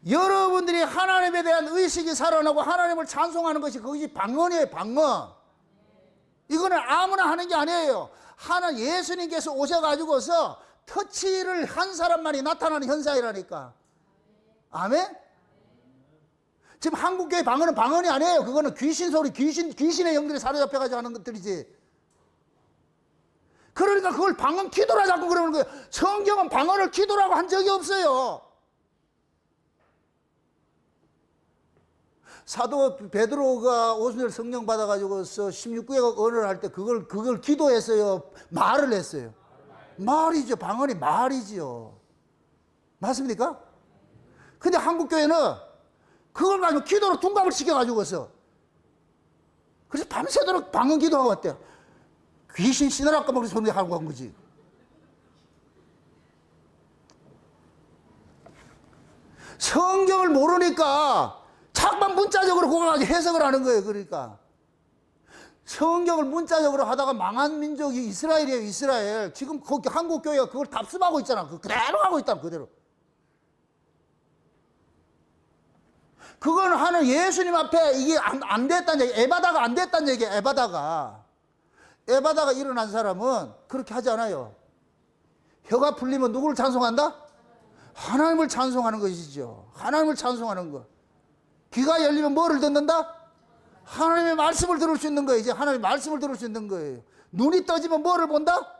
여러분들이 하나님에 대한 의식이 살아나고 하나님을 찬송하는 것이 그것이 방언이에요. 방언. 이거는 아무나 하는 게 아니에요. 예수님께서 오셔가지고서 터치를 한 사람만이 나타나는 현상이라니까. 아멘? 지금 한국교회 방언은 방언이 아니에요. 그거는 귀신 소리, 귀신의 영들이 사로잡혀가지고 하는 것들이지. 그러니까 그걸 방언 기도라 자꾸 그러는 거예요. 성경은 방언을 기도라고 한 적이 없어요. 사도 베드로가 오순절 성령 받아가지고서 16구역 언어를 할 때 그걸 기도했어요? 말을 했어요? 말이죠. 방언이 말이지요. 맞습니까? 근데 한국교회는 그걸 가지고 기도로 둔갑을 시켜가지고서 그래서 밤새도록 방언 기도하고 왔대요. 귀신 신으라고 막 소리하고 한 거지. 성경을 모르니까 자꾸만 문자적으로 그걸 가지고 해석을 하는 거예요. 그러니까 성경을 문자적으로 하다가 망한 민족이 이스라엘이에요. 이스라엘. 지금 거기 한국교회가 그걸 답습하고 있잖아. 그대로 하고 있다. 그대로. 그건 하는 예수님 앞에 이게 안 됐다는 얘기. 에바다가 안 됐다는 얘기야. 에바다가 일어난 사람은 그렇게 하지 않아요. 혀가 풀리면 누구를 찬송한다? 하나님을 찬송하는 것이죠. 하나님을 찬송하는 것. 귀가 열리면 뭐를 듣는다? 하나님의 말씀을 들을 수 있는 거예요. 이제 하나님의 말씀을 들을 수 있는 거예요. 눈이 떠지면 뭐를 본다?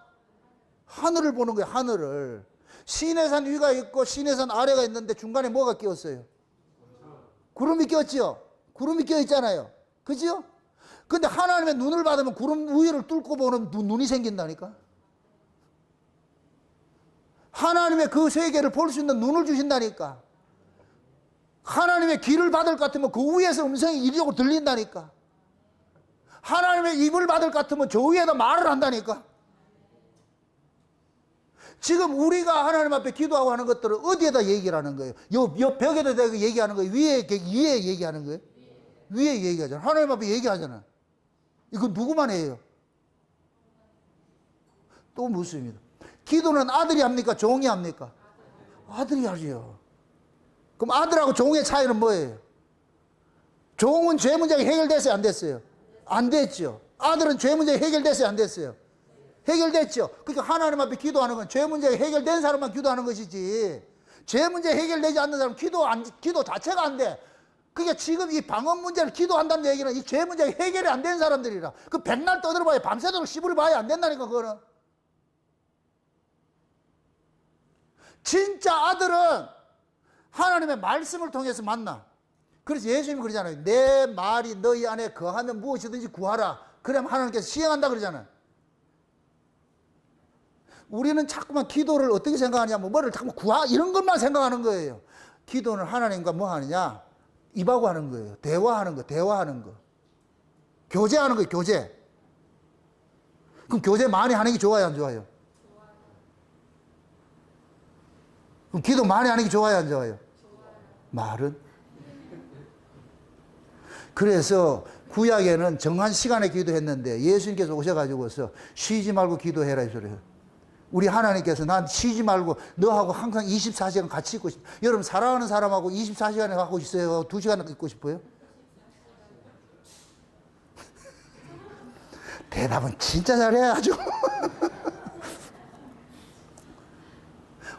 하늘을 보는 거예요. 하늘을. 시내산 위가 있고 시내산 아래가 있는데 중간에 뭐가 끼었어요? 구름이 끼었지요. 구름이 끼어 있잖아요. 그죠? 근데 하나님의 눈을 받으면 구름 위를 뚫고 보는 눈이 생긴다니까. 하나님의 그 세계를 볼 수 있는 눈을 주신다니까. 하나님의 귀를 받을 것 같으면 그 위에서 음성이 이리로 들린다니까. 하나님의 입을 받을 것 같으면 저 위에다 말을 한다니까. 지금 우리가 하나님 앞에 기도하고 하는 것들을 어디에다 얘기를 하는 거예요? 요 벽에다 대고 얘기하는 거예요? 위에 얘기하는 거예요? 위에 얘기하잖아. 하나님 앞에 얘기하잖아. 이건 누구만 해요? 또 묻습니다. 기도는 아들이 합니까? 종이 합니까? 아들이 하죠. 그럼 아들하고 종의 차이는 뭐예요? 종은 죄 문제가 해결됐어요? 안 됐어요? 안 됐죠. 아들은 죄 문제가 해결됐어요? 안 됐어요? 해결됐죠. 그러니까 하나님 앞에 기도하는 건 죄 문제가 해결된 사람만 기도하는 것이지, 죄 문제 해결되지 않는 사람은 기도 자체가 안 돼. 그게 지금 이 방언 문제를 기도한다는 얘기는 이 죄 문제가 해결이 안 된 사람들이라. 그 백날 떠들어봐야 밤새도록 시부를 봐야 안 된다니까. 그거는 진짜 아들은 하나님의 말씀을 통해서 만나. 그래서 예수님이 그러잖아요. 내 말이 너희 안에 거하면 무엇이든지 구하라. 그러면 하나님께서 시행한다 그러잖아요. 우리는 자꾸만 기도를 어떻게 생각하냐면 뭐를 자꾸 이런 것만 생각하는 거예요. 기도는 하나님과 뭐 하느냐? 입하고 하는 거예요. 대화하는 거. 교제하는 거예요. 교제. 그럼 교제 많이 하는 게 좋아요, 안 좋아요? 그럼 기도 많이 하는 게 좋아요, 안 좋아요? 말은? 그래서 구약에는 정한 시간에 기도했는데 예수님께서 오셔가지고서 쉬지 말고 기도해라 이 소리예요. 우리 하나님께서 난 쉬지 말고 너하고 항상 24시간 같이 있고 싶어. 여러분 사랑하는 사람하고 24시간에 하고 있어요? 2시간 있고 싶어요? 대답은 진짜 잘해 아주.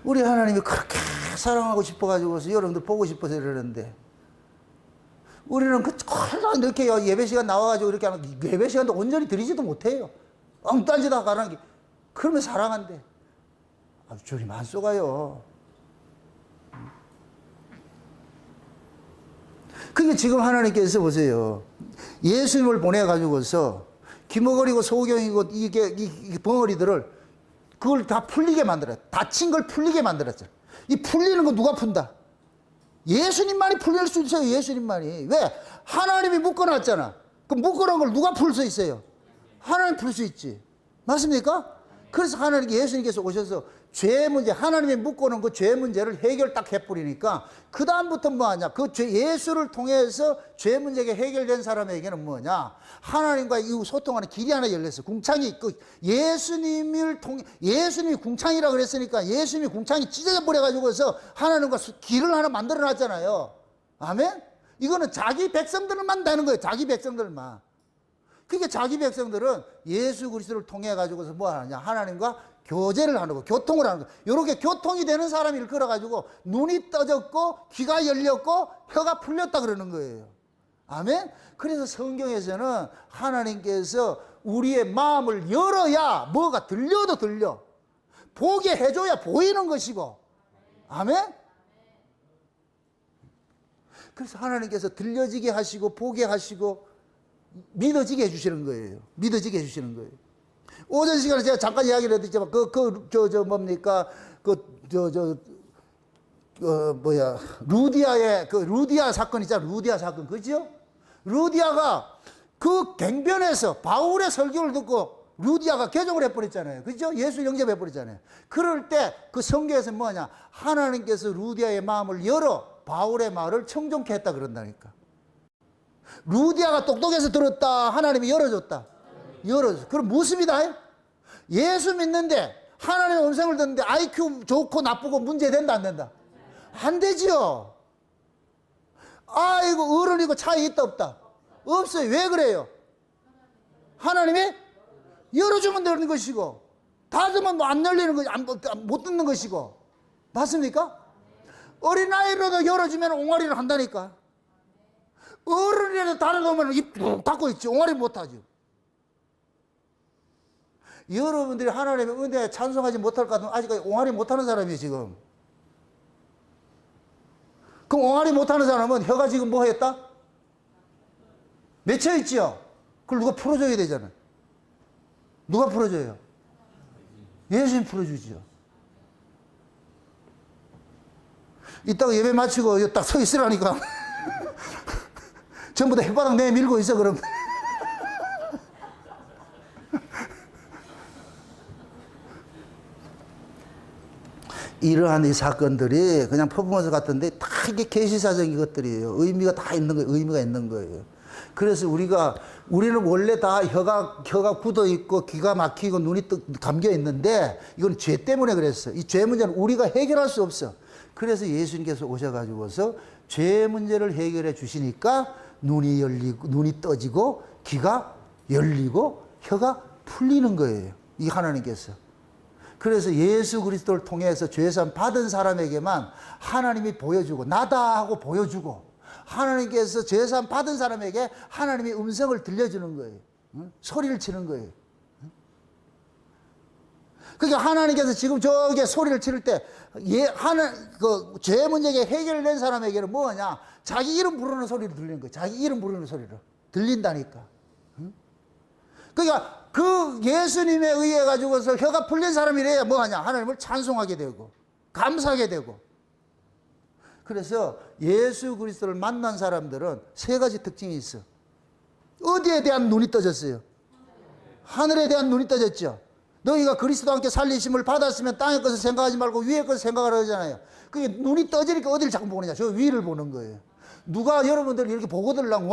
우리 하나님이 그렇게 사랑하고 싶어가지고서 여러분들 보고 싶어서 이러는데, 우리는 이렇게 예배 시간 나와가지고 이렇게 하면 예배 시간도 온전히 드리지도 못해요. 엉뚱한 짓 하고 가는 게. 그러면 사랑한대. 아주 줄이 안 쏘가요. 그게 지금 하나님께서 보세요. 예수님을 보내가지고서 기머거리고 소경이고 이 벙어리들을 그걸 다 풀리게 만들어요. 다친 걸 풀리게 만들었죠. 이 풀리는 거 누가 푼다? 예수님만이 풀릴 수 있어요. 예수님만이. 왜? 하나님이 묶어놨잖아. 그 묶어놓은 걸 누가 풀 수 있어요? 하나님 풀 수 있지. 맞습니까? 그래서 예수님께서 오셔서 죄 문제, 하나님이 묶어놓은 그 죄 문제를 해결 딱 해버리니까 그다음부터 뭐하냐? 그 예수를 통해서 죄 문제가 해결된 사람에게는 뭐냐? 하나님과 이 소통하는 길이 하나 열렸어요. 궁창이, 예수님이 궁창이라 그랬으니까 예수님이 궁창이 찢어져 버려가지고서 하나님과 길을 하나 만들어 놨잖아요. 아멘? 이거는 자기 백성들만 되는 거예요. 자기 백성들만. 그게 자기 백성들은 예수 그리스도를 통해 가지고서 뭐 하느냐? 하나님과 교제를 하는 거, 교통을 하는 거. 이렇게 교통이 되는 사람이 일컬어 가지고 눈이 떠졌고 귀가 열렸고 혀가 풀렸다 그러는 거예요. 아멘. 그래서 성경에서는 하나님께서 우리의 마음을 열어야 뭐가 들려도 들려, 보게 해줘야 보이는 것이고. 아멘. 그래서 하나님께서 들려지게 하시고 보게 하시고 믿어지게 해주시는 거예요. 믿어지게 해주시는 거예요. 오전 시간에 제가 잠깐 이야기를 했지만 뭡니까 루디아의 루디아 사건 있잖아요. 루디아 사건 그죠? 루디아가 그 갱변에서 바울의 설교를 듣고 루디아가 개종을 해버렸잖아요. 그죠? 예수 영접해버렸잖아요. 그럴 때 그 성경에서 뭐냐? 하나님께서 루디아의 마음을 열어 바울의 말을 청종케 했다 그런다니까. 루디아가 똑똑해서 들었다. 하나님이 열어줬다. 열어줬어. 그럼 무엇입니다? 예수 믿는데 하나님의 음성을 듣는데 IQ 좋고 나쁘고 문제된다 안 된다? 안 되지요. 아이고 어른이고 차이 있다 없다? 없어요. 왜 그래요? 하나님이 열어주면 되는 것이고 닫으면 안 열리는 것이 못 듣는 것이고 맞습니까? 어린아이로도 열어주면 옹알이를 한다니까. 어른이라도 닫아놓으면 입 닫고 있지. 옹알이 못하죠. 여러분들이 하나님의 은혜에 찬송하지 못할 것 같으면 아직까지 옹알이 못하는 사람이에요 지금. 그럼 옹알이 못하는 사람은 혀가 지금 뭐 했다? 맺혀 있지요. 그걸 누가 풀어줘야 되잖아요. 누가 풀어줘요? 예수님 풀어주죠. 이따가 예배 마치고 딱 서 있으라니까. 전부 다 혓바닥 내밀고 있어 그럼. 이러한 이 사건들이 그냥 퍼포먼스 같은데 다 이게 계시사적인 것들이에요. 의미가 다 있는 거예요. 의미가 있는 거예요. 그래서 우리는 원래 다 혀가 굳어 있고 귀가 막히고 눈이 감겨 있는데 이건 죄 때문에 그랬어. 이 죄 문제는 우리가 해결할 수 없어. 그래서 예수님께서 오셔가지고서 죄 문제를 해결해 주시니까 눈이 열리고 눈이 떠지고 귀가 열리고 혀가 풀리는 거예요. 이 하나님께서. 그래서 예수 그리스도를 통해서 죄산 받은 사람에게만 하나님이 보여주고 나다 하고 보여주고 하나님께서 죄산 받은 사람에게 하나님의 음성을 들려주는 거예요. 응? 소리를 치는 거예요. 응? 그러니까 하나님께서 지금 저게 소리를 치를 때 죄 문제가 해결된 사람에게는 뭐냐? 자기 이름 부르는 소리를 들리는 거예요. 자기 이름 부르는 소리를 들린다니까. 응? 그러니까 그 예수님에 의해 가지고서 혀가 풀린 사람이래야 뭐하냐? 하나님을 찬송하게 되고 감사하게 되고. 그래서 예수 그리스도를 만난 사람들은 세 가지 특징이 있어. 어디에 대한 눈이 떠졌어요? 하늘에 대한 눈이 떠졌죠. 너희가 그리스도와 함께 살리심을 받았으면 땅의 것을 생각하지 말고 위의 것을 생각하라 그러잖아요. 그게 눈이 떠지니까 어디를 자꾸 보느냐? 저 위를 보는 거예요. 누가 여러분들 이렇게 보고 들으려고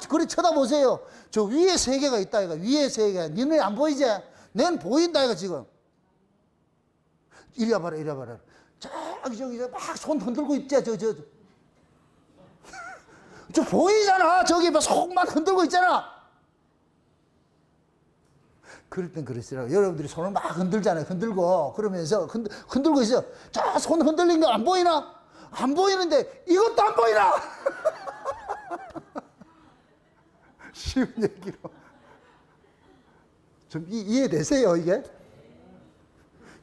그리 쳐다보세요. 저 위에 세계가 있다 이거. 위에 세계. 니네 안 보이지? 난 보인다 이거 지금. 이리 와봐라 이리 와봐라. 저기 막 손 흔들고 있지 저 보이잖아. 저기 막 속만 흔들고 있잖아. 그럴 땐 그랬어요. 여러분들이 손을 막 흔들잖아요. 흔들고 그러면서 흔들고 있어. 저 손 흔들린 거 안 보이나? 안 보이는데 이것도 안 보이나? 쉬운 얘기로 좀 이해되세요 이게?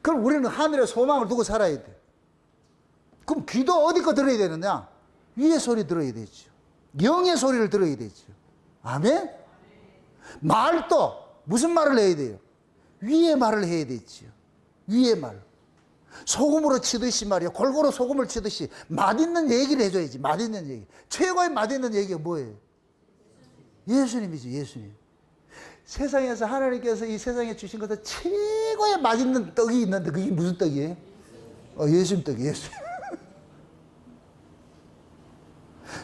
그럼 우리는 하늘에 소망을 두고 살아야 돼. 그럼 귀도 어디 거 들어야 되느냐? 위의 소리 들어야 되죠. 영의 소리를 들어야 되죠. 아멘? 말도 무슨 말을 해야 돼요? 위의 말을 해야 되죠. 위의 말. 소금으로 치듯이 말이야. 골고루 소금을 치듯이 맛있는 얘기를 해줘야지. 맛있는 얘기. 최고의 맛있는 얘기가 뭐예요? 예수님이지. 예수님. 세상에서 하나님께서 이 세상에 주신 것은 최고의 맛있는 떡이 있는데 그게 무슨 떡이에요? 예수님 떡이에요. 예수님.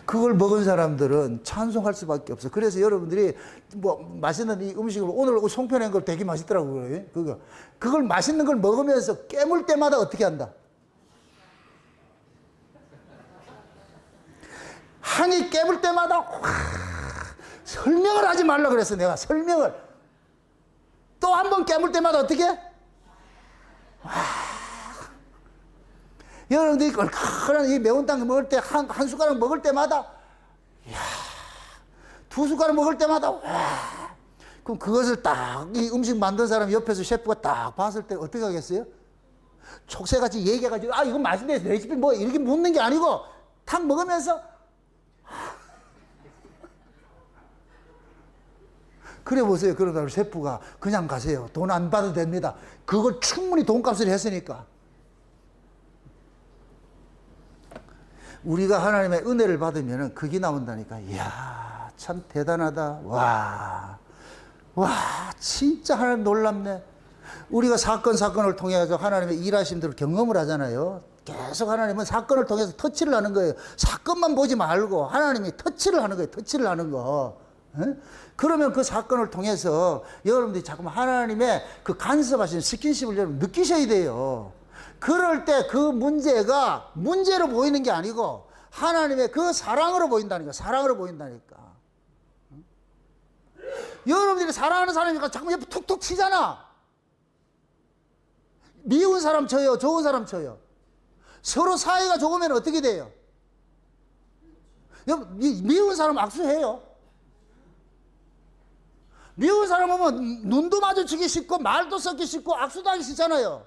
그걸 먹은 사람들은 찬송할 수밖에 없어. 그래서 여러분들이 뭐 맛있는 이 음식을 오늘 송편한 걸 되게 맛있더라고요. 그걸 맛있는 걸 먹으면서 깨물 때마다 어떻게 한다? 한이 깨물 때마다 설명을 하지 말라 그랬어. 내가 설명을 또 한 번 깨물 때마다 어떻게? 여러분들이 얼큰한 이 매운탕 먹을 때 한 숟가락 먹을 때마다 이야, 두 숟가락 먹을 때마다 와. 그럼 그것을 딱 이 음식 만든 사람 옆에서 셰프가 딱 봤을 때 어떻게 하겠어요? 촉새같이 얘기해가지고 이건 맛있네 레시피 뭐 이렇게 묻는 게 아니고 탁 먹으면서 그래 보세요. 그러다 셰프가 그냥 가세요. 돈 안 받아도 됩니다. 그걸 충분히 돈값을 했으니까. 우리가 하나님의 은혜를 받으면 그게 나온다니까. 이야, 참 대단하다. 와, 진짜 하나님 놀랍네. 우리가 사건을 통해서 하나님의 일하심들을 경험을 하잖아요. 계속 하나님은 사건을 통해서 터치를 하는 거예요. 사건만 보지 말고 하나님이 터치를 하는 거예요. 터치를 하는 거. 그러면 그 사건을 통해서 여러분들이 자꾸만 하나님의 그 간섭하시는 스킨십을 여러분 느끼셔야 돼요. 그럴 때 그 문제가 문제로 보이는 게 아니고 하나님의 그 사랑으로 보인다니까. 사랑으로 보인다니까. 여러분들이 사랑하는 사람이니까 자꾸 옆에 툭툭 치잖아. 미운 사람 쳐요. 좋은 사람 쳐요. 서로 사이가 좋으면 어떻게 돼요? 미운 사람 악수해요. 미운 사람 보면 눈도 마주치기 싫고 말도 섞기 싫고 악수도 하기 싫잖아요.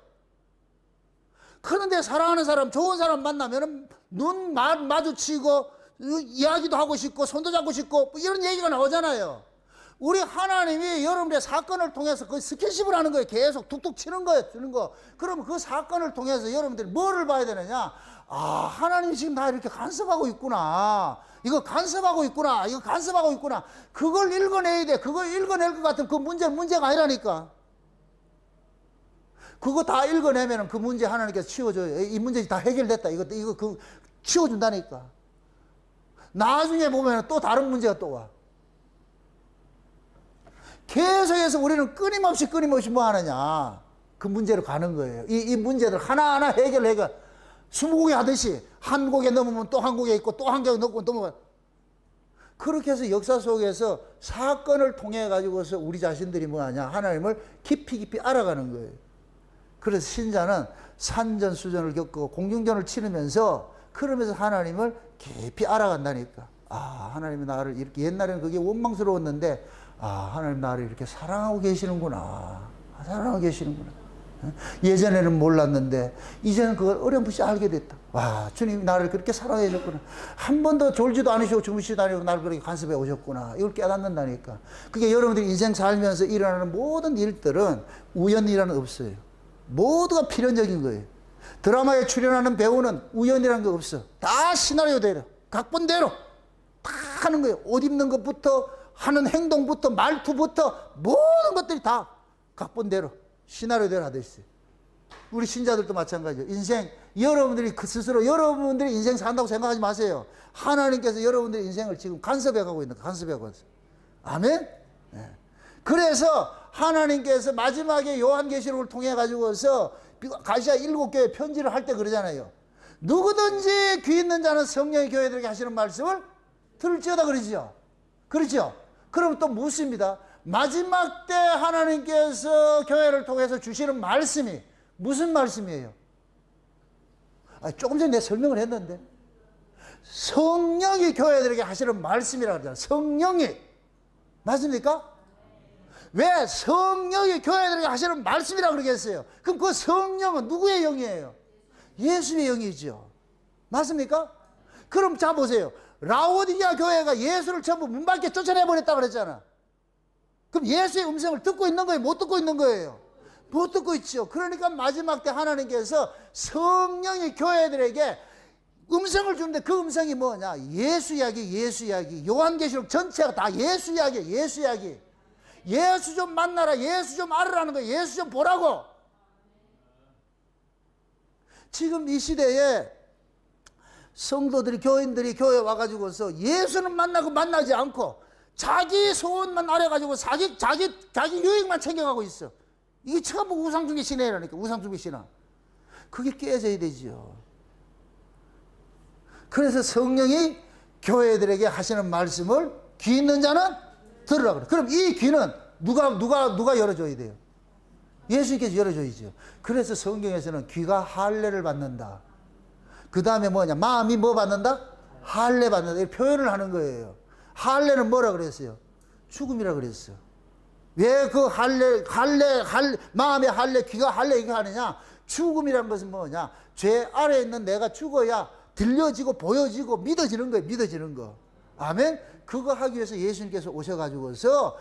그런데 사랑하는 사람, 좋은 사람 만나면 눈 마주치고 이야기도 하고 싶고 손도 잡고 싶고 이런 얘기가 나오잖아요. 우리 하나님이 여러분의 사건을 통해서 그 스킨십을 하는 거예요. 계속 툭툭 치는 거예요. 치는 거. 그러면 그 사건을 통해서 여러분들이 뭐를 봐야 되느냐? 아, 하나님이 지금 나 이렇게 간섭하고 있구나. 이거 간섭하고 있구나. 이거 간섭하고 있구나. 그걸 읽어내야 돼. 그걸 읽어낼 것 같으면 그 문제는 문제가 아니라니까. 그거 다 읽어내면 그 문제 하나님께서 치워줘요. 이 문제 다 해결됐다. 이거 치워준다니까. 나중에 보면 또 다른 문제가 또 와. 계속해서 우리는 끊임없이 뭐 하느냐. 그 문제로 가는 거예요. 이 문제들 하나하나 해결. 스무고개 하듯이 한 곡에 넘으면 또 한 곡에 있고 또 한 곡에 넘고 넘어가. 그렇게 해서 역사 속에서 사건을 통해 가지고서 우리 자신들이 뭐하냐. 하나님을 깊이 알아가는 거예요. 그래서 신자는 산전수전을 겪고 공중전을 치르면서 그러면서 하나님을 깊이 알아간다니까. 아, 하나님이 나를 이렇게 옛날에는 그게 원망스러웠는데 아, 하나님 나를 이렇게 사랑하고 계시는구나. 사랑하고 계시는구나. 예전에는 몰랐는데 이제는 그걸 어렴풋이 알게 됐다. 와, 주님이 나를 그렇게 사랑해 줬구나. 한 번도 졸지도 않으시고 주무시지도 않으시고 나를 그렇게 간섭해 오셨구나. 이걸 깨닫는다니까. 그게 여러분들이 인생 살면서 일어나는 모든 일들은 우연이라는 없어요. 모두가 필연적인 거예요. 드라마에 출연하는 배우는 우연이라는 게 없어. 다 시나리오대로, 각본대로 다 하는 거예요. 옷 입는 것부터 하는 행동부터 말투부터 모든 것들이 다 각본대로 시나리오대로 하듯이 있어요. 우리 신자들도 마찬가지예요. 인생 여러분들이 스스로 여러분들이 인생 산다고 생각하지 마세요. 하나님께서 여러분들의 인생을 지금 간섭해 가고 있는 거예요. 간섭해 가고 있어요. 아멘? 네. 그래서 하나님께서 마지막에 요한계시록을 통해 가지고서 가시아 7교회 편지를 할 때 그러잖아요. 누구든지 귀 있는 자는 성령의 교회들에게 하시는 말씀을 들을지어다 그러죠. 그렇죠? 그럼 또 묻습니다. 마지막 때 하나님께서 교회를 통해서 주시는 말씀이 무슨 말씀이에요? 조금 전에 내가 설명을 했는데 성령이 교회들에게 하시는 말씀이라고 하잖아요. 성령이. 맞습니까? 왜 성령이 교회들에게 하시는 말씀이라고 그러겠어요? 그럼 그 성령은 누구의 영이에요? 예수의 영이죠. 맞습니까? 그럼 자 보세요. 라오디게아 교회가 예수를 전부 문 밖에 쫓아내버렸다고 그랬잖아. 그럼 예수의 음성을 듣고 있는 거예요? 못 듣고 있는 거예요? 못 듣고 있죠. 그러니까 마지막 때 하나님께서 성령이 교회들에게 음성을 주는데 그 음성이 뭐냐? 예수 이야기. 요한계시록 전체가 다 예수 이야기예요. 예수 이야기. 예수 좀 만나라. 예수 좀 알으라는 거예요. 예수 좀 보라고. 지금 이 시대에 성도들이 교인들이 교회에 와가지고서 예수는 만나고 만나지 않고 자기 소원만 알아가지고 자기 유익만 챙겨가고 있어. 이게 전부 우상숭배 신앙이라니까. 우상숭배 신앙. 그게 깨져야 되죠. 그래서 성령이 교회들에게 하시는 말씀을 귀 있는 자는 들으라 그래. 그럼 이 귀는 누가 열어줘야 돼요? 예수님께서 열어줘야죠. 그래서 성경에서는 귀가 할례를 받는다. 그 다음에 뭐냐? 마음이 뭐 받는다? 할례 받는다. 이 표현을 하는 거예요. 할례는 뭐라 그랬어요? 죽음이라 그랬어요. 왜 그 마음의 할례, 귀가 할례 이거 하느냐? 죽음이란 것은 뭐냐? 죄 아래에 있는 내가 죽어야 들려지고 보여지고 믿어지는 거예요. 믿어지는 거. 아멘? 그거 하기 위해서 예수님께서 오셔가지고서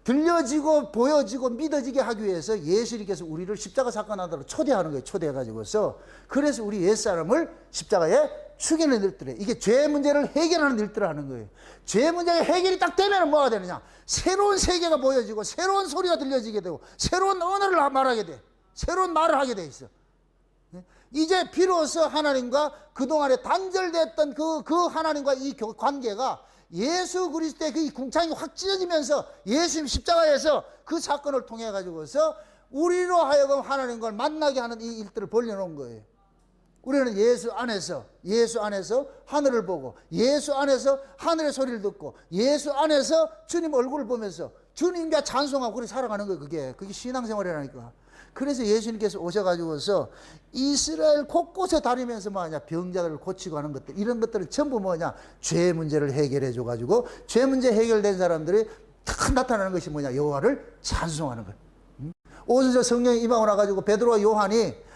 들려지고 보여지고 믿어지게 하기 위해서 예수님께서 우리를 십자가 사건 하도록 초대하는 거예요. 초대해가지고서. 그래서 우리 옛사람을 십자가에 죽이는 일들에, 이게 죄 문제를 해결하는 일들을 하는 거예요. 죄 문제가 해결이 딱 되면 뭐가 되느냐, 새로운 세계가 보여지고 새로운 소리가 들려지게 되고 새로운 언어를 말하게 돼, 새로운 말을 하게 돼 있어. 이제 비로소 하나님과 그동안에 단절됐던 그 하나님과 이 관계가 예수 그리스도의 그 궁창이 확 찢어지면서 예수님 십자가에서 그 사건을 통해 가지고서 우리로 하여금 하나님과 만나게 하는 이 일들을 벌려놓은 거예요. 우리는 예수 안에서 하늘을 보고, 예수 안에서 하늘의 소리를 듣고, 예수 안에서 주님 얼굴을 보면서 주님과 찬송하고 그렇게 살아가는 거예요. 그게 신앙생활이라니까. 그래서 예수님께서 오셔가지고서 이스라엘 곳곳에 다니면서 뭐냐, 병자들을 고치고 하는 것들, 이런 것들을 전부 뭐냐, 죄 문제를 해결해 줘가지고, 죄 문제 해결된 사람들이 탁 나타나는 것이 뭐냐, 여호와를 찬송하는 거예요. 오순절 성령이 임하고 나가지고 베드로와 요한이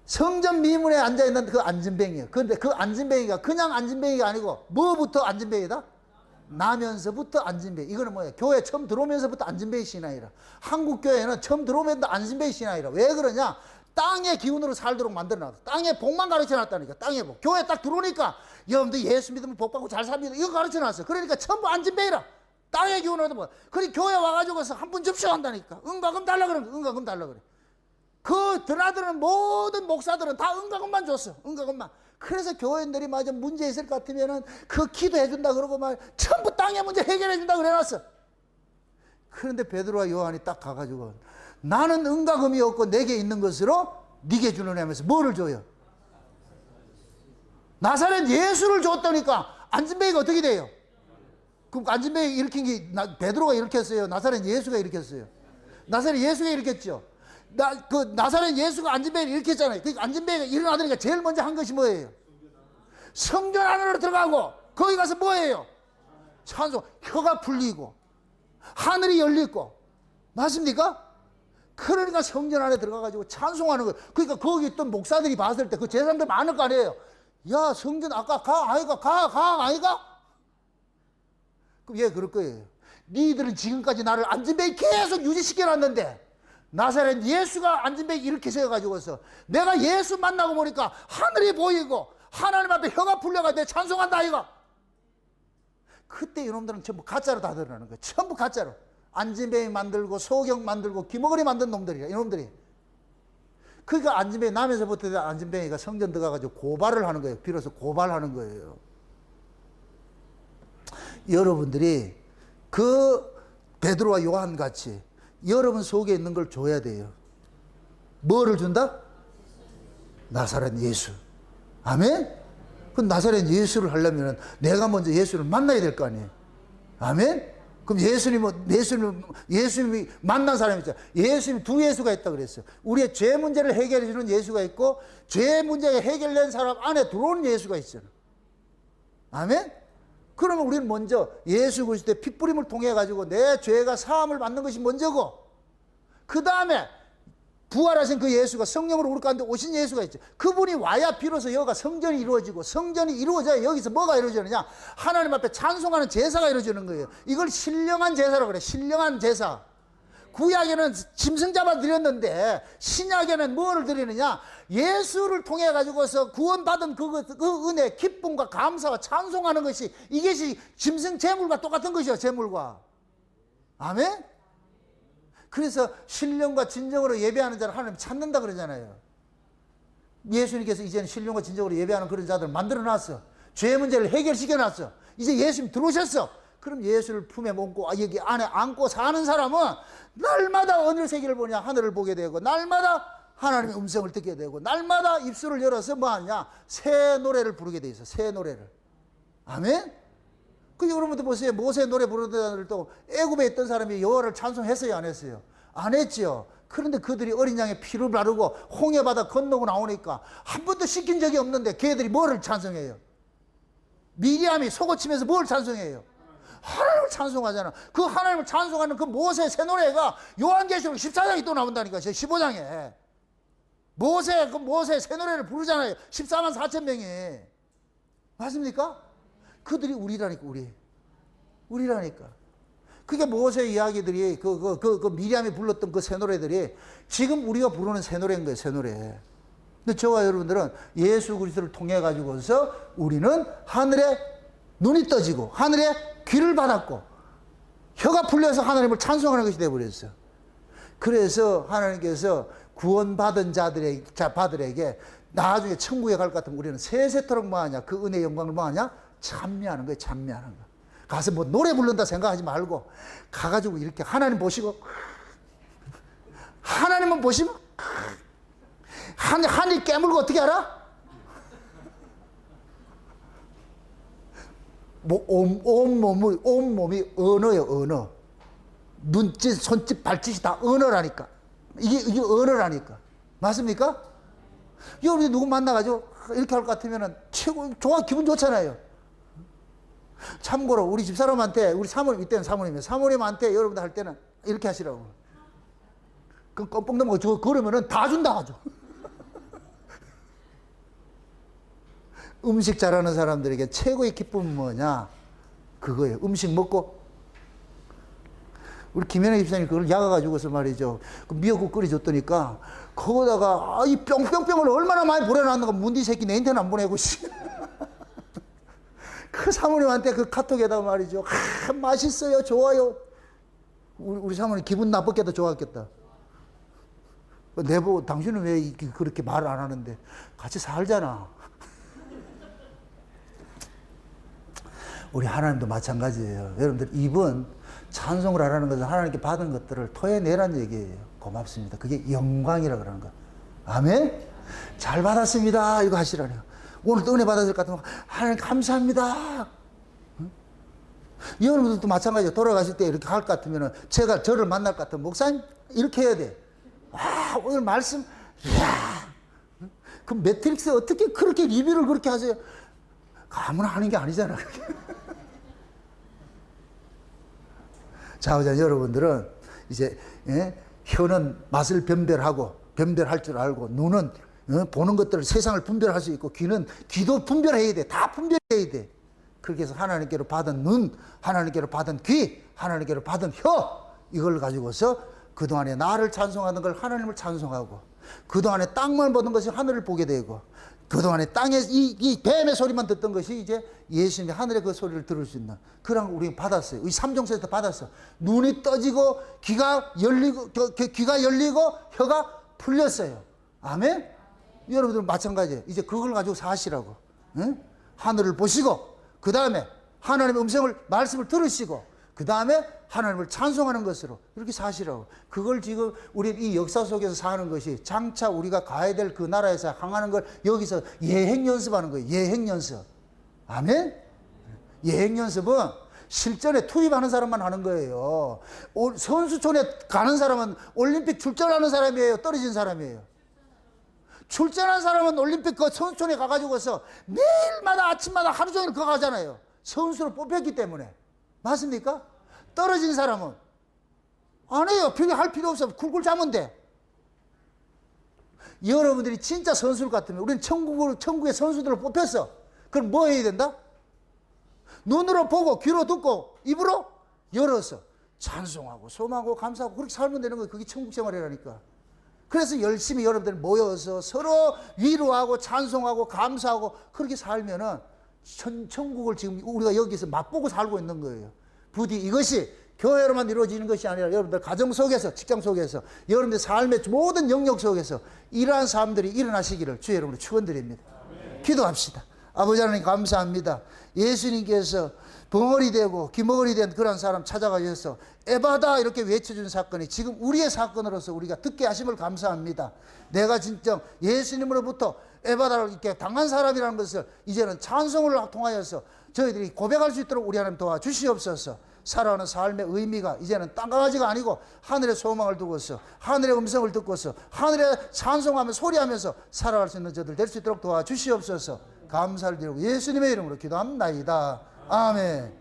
성전 미문에 앉아있는 그 안진뱅이에요. 그런데 그 안진뱅이가 그냥 안진뱅이가 아니고 뭐부터 안진뱅이다? 나면서부터 안진뱅이. 이거는 뭐예요? 교회 처음 들어오면서부터 안진뱅이 신앙이라. 한국 교회는 처음 들어오면서 안진뱅이 신앙이라. 왜 그러냐? 땅의 기운으로 살도록 만들어놨다. 땅의 복만 가르쳐놨다니까. 땅의 복. 교회 딱 들어오니까 여러분들 예수 믿으면 복 받고 잘 삽니다, 이거 가르쳐놨어. 그러니까 전부 안진뱅이라. 땅의 기운으로 뭐. 그래 교회 와가지고서 한 분 접수한다니까. 은과금 달라 그러는 거야. 은과금 달라 그래. 그 드나드는 모든 목사들은 다 은과금만 줬어. 은과금만. 그래서 교회인들이 맞아 문제 있을 것 같으면은 그 기도해준다 그러고 말 전부 땅의 문제 해결해준다 그래놨어. 그런데 베드로와 요한이 딱 가가지고 나는 은과금이 없고 내게 있는 것으로 네게 주는 하면서 뭐를 줘요? 나사렛 예수를 줬다니까. 안진뱅이가 어떻게 돼요? 그럼 안진뱅이 일으킨 게 베드로가 일으켰어요? 나사렛 예수가 일으켰어요? 나사렛 예수가 일으켰죠. 나사렛 예수가 안진뱅이를 일으켰잖아요. 그 안진뱅이가 일어나더니까 제일 먼저 한 것이 뭐예요? 성전 안으로 들어가고 거기 가서 뭐예요? 찬송. 혀가 풀리고 하늘이 열리고. 맞습니까? 그러니까 성전 안에 들어가가지고 찬송하는 거예요. 그러니까 거기 있던 목사들이 봤을 때 그 제사장들 많을 거 아니에요. 야, 성전 아까 아이가? 그럼 얘 그럴 거예요. 니들은 지금까지 나를 안진뱅이 계속 유지시켜놨는데 나사렛 예수가 안진뱅이 이렇게 세워가지고서 내가 예수 만나고 보니까 하늘이 보이고 하나님 앞에 혀가 풀려가 내 찬송한다 아이가. 그때 이놈들은 전부 가짜로 다 드러나는 거예요. 전부 가짜로. 안진뱅이 만들고 소경 만들고 귀머거리 만든 놈들이야 이놈들이. 그러니까 안진뱅이 남에서부터 안진뱅이가 성전 들어가가지고 고발을 하는 거예요. 비로소 고발하는 거예요. 여러분들이 그 베드로와 요한 같이 여러분 속에 있는 걸 줘야 돼요. 뭐를 준다? 나사렛 예수. 아멘? 그 나사렛 예수를 하려면 내가 먼저 예수를 만나야 될 거 아니에요. 아멘? 그럼 예수님이 만난 사람이 있잖아요. 예수님 두 예수가 있다 그랬어요. 우리의 죄 문제를 해결해 주는 예수가 있고 죄 문제가 해결된 사람 안에 들어오는 예수가 있잖아요. 아멘? 그러면 우리는 먼저 예수 그리스도의 핏부림을 통해 가지고 내 죄가 사함을 받는 것이 먼저고, 그 다음에 부활하신 그 예수가 성령으로 우리 가운데 오신 예수가 있죠. 그분이 와야 비로소 여기가 성전이 이루어지고, 성전이 이루어져야 여기서 뭐가 이루어지느냐, 하나님 앞에 찬송하는 제사가 이루어지는 거예요. 이걸 신령한 제사라고 그래. 신령한 제사. 구약에는 짐승 잡아 드렸는데 신약에는 뭐를 드리느냐, 예수를 통해 가지고서 구원받은 그 은혜, 기쁨과 감사와 찬송하는 것이, 이것이 짐승 제물과 똑같은 것이요. 제물과. 아멘. 그래서 신령과 진정으로 예배하는 자를 하나님 찾는다 그러잖아요. 예수님께서 이제는 신령과 진정으로 예배하는 그런 자들을 만들어 놨어. 죄 문제를 해결시켜 놨어. 이제 예수님 들어오셨어. 그럼 예수를 품에 얹고 여기 안에 안고 사는 사람은 날마다 어느 세계를 보냐, 하늘을 보게 되고, 날마다 하나님의 음성을 듣게 되고, 날마다 입술을 열어서 뭐하냐, 새 노래를 부르게 돼 있어. 새 노래를. 아멘. 그 여러분들 보세요. 모세 노래 부르는 자들도 애굽에 있던 사람이 여호와를 찬송했어요, 안 했어요? 안 했죠. 그런데 그들이 어린 양의 피를 바르고 홍해바다 건너고 나오니까 한 번도 씻긴 적이 없는데 걔들이 뭐를 찬송해요? 미리암이 속옷치면서 뭘 찬송해요? 하나님을 찬송하잖아. 그 하나님을 찬송하는 그 모세 새 노래가 요한계시록 14장에 또 나온다니까. 15장에 모세 새 노래를 부르잖아요. 14만 4천 명이. 맞습니까? 그들이 우리라니까. 우리라니까. 그게 모세 이야기들이 미리암이 불렀던 그 새 노래들이 지금 우리가 부르는 새 노래인 거예요, 새 노래. 근데 저와 여러분들은 예수 그리스도를 통해 가지고서 우리는 하늘에 눈이 떠지고 하늘에 귀를 받았고 혀가 풀려서 하나님을 찬송하는 것이 되어버렸어요. 그래서 하나님께서 구원받은 자들에게 나중에 천국에 갈 것 같으면 우리는 세세토록 뭐하냐, 그 은혜의 영광을 뭐하냐, 찬미하는 거예요. 찬미하는 거. 가서 뭐 노래 부른다 생각하지 말고 가가지고 이렇게 하나님 보시고, 하나님은 보시면 하늘 깨물고 어떻게 알아? 뭐 온몸이 언어예요, 언어. 눈짓, 손짓, 발짓이 다 언어라니까. 이게 언어라니까. 맞습니까? 여러분이 누구 만나가지고 이렇게 할 것 같으면 최고, 좋아, 기분 좋잖아요. 참고로 우리 집사람한테, 우리 사모님, 이때는 사모님이에요. 사모님한테 여러분들 할 때는 이렇게 하시라고. 그럼 껌뻑 넘어가고 그러면은 다 준다 하죠. 음식 잘하는 사람들에게 최고의 기쁨은 뭐냐? 그거예요. 음식 먹고. 우리 김현애 집사님 그걸 약아가지고서 말이죠. 그 미역국 끓여줬더니까 거기다가 이 뿅뿅뿅을 얼마나 많이 보내놨는가. 문디 새끼 내한테는 안 보내고. 그 사모님한테 그 카톡에다 말이죠. 맛있어요. 좋아요. 우리 사모님 기분 나쁘게도 좋았겠다. 내보 당신은 왜 그렇게 말을 안 하는데 같이 살잖아. 우리 하나님도 마찬가지예요. 여러분들 입은 찬송을 하라는 것은 하나님께 받은 것들을 토해내란 얘기예요. 고맙습니다. 그게 영광이라 그러는 거. 아멘? 잘 받았습니다. 이거 하시라네요. 오늘 또 은혜 받았을 것 같으면 하나님 감사합니다. 응? 여러분들도 마찬가지예요. 돌아가실 때 이렇게 할 것 같으면 제가 저를 만날 것 같으면 목사님 이렇게 해야 돼. 와, 오늘 말씀 이야. 응? 그럼 매트릭스 어떻게 그렇게 리뷰를 그렇게 하세요? 아무나 하는 게 아니잖아. 자, 여러분들은 이제 혀는 맛을 변별할 줄 알고, 눈은 보는 것들을 세상을 분별할 수 있고, 귀도 분별해야 돼. 다 분별해야 돼. 그렇게 해서 하나님께로 받은 눈, 하나님께로 받은 귀, 하나님께로 받은 혀, 이걸 가지고서 그동안에 나를 찬송하는 걸 하나님을 찬송하고, 그동안에 땅만 보던 것이 하늘을 보게 되고, 그동안에 땅에 이 뱀의 소리만 듣던 것이 이제 예수님의 하늘의 그 소리를 들을 수 있는 그런 걸 우리가 받았어요. 이 삼종세에서 받았어. 눈이 떠지고 귀가 열리고 혀가 풀렸어요. 아멘? 여러분들 마찬가지예요. 이제 그걸 가지고 사시라고. 응? 하늘을 보시고 그 다음에 하나님의 말씀을 들으시고 그 다음에 하나님을 찬송하는 것으로 이렇게 사시라고. 그걸 지금 우리 이 역사 속에서 사는 것이 장차 우리가 가야 될 그 나라에서 향하는 걸 여기서 예행 연습하는 거예요. 예행 연습. 아멘? 예행 연습은 실전에 투입하는 사람만 하는 거예요. 선수촌에 가는 사람은 올림픽 출전하는 사람이에요. 떨어진 사람이에요. 출전한 사람은 올림픽 그 선수촌에 가가지고서 매일마다 아침마다 하루 종일 그거 가잖아요. 선수로 뽑혔기 때문에. 맞습니까? 떨어진 사람은 안 해요. 할 필요 없어. 굴굴 자면 돼. 여러분들이 진짜 선수 같으면 우리는 천국의 선수들을 뽑혔어. 그럼 뭐 해야 된다? 눈으로 보고 귀로 듣고 입으로 열어서 찬송하고 소망하고 감사하고 그렇게 살면 되는 거예요. 그게 천국 생활이라니까. 그래서 열심히 여러분들 모여서 서로 위로하고 찬송하고 감사하고 그렇게 살면은 천국을 지금 우리가 여기서 맛보고 살고 있는 거예요. 부디 이것이 교회로만 이루어지는 것이 아니라 여러분들 가정 속에서, 직장 속에서, 여러분들 삶의 모든 영역 속에서 이러한 삶들이 일어나시기를 주의 이름으로 축원드립니다. 기도합시다. 아버지 하나님 감사합니다. 예수님께서 벙어리 되고 기머거리 된 그런 사람 찾아가셔서 에바다 이렇게 외쳐준 사건이 지금 우리의 사건으로서 우리가 듣게 하심을 감사합니다. 내가 진정 예수님으로부터 에바다를 이렇게 당한 사람이라는 것을 이제는 찬송을 통하여서 저희들이 고백할 수 있도록 우리 하나님 도와주시옵소서. 살아가는 삶의 의미가 이제는 땅강아지가 아니고 하늘의 소망을 두고서 하늘의 음성을 듣고서 하늘에 찬송하며 소리하면서 살아갈 수 있는 저들 될 수 있도록 도와주시옵소서. 감사를 드리고 예수님의 이름으로 기도합니다. 아멘.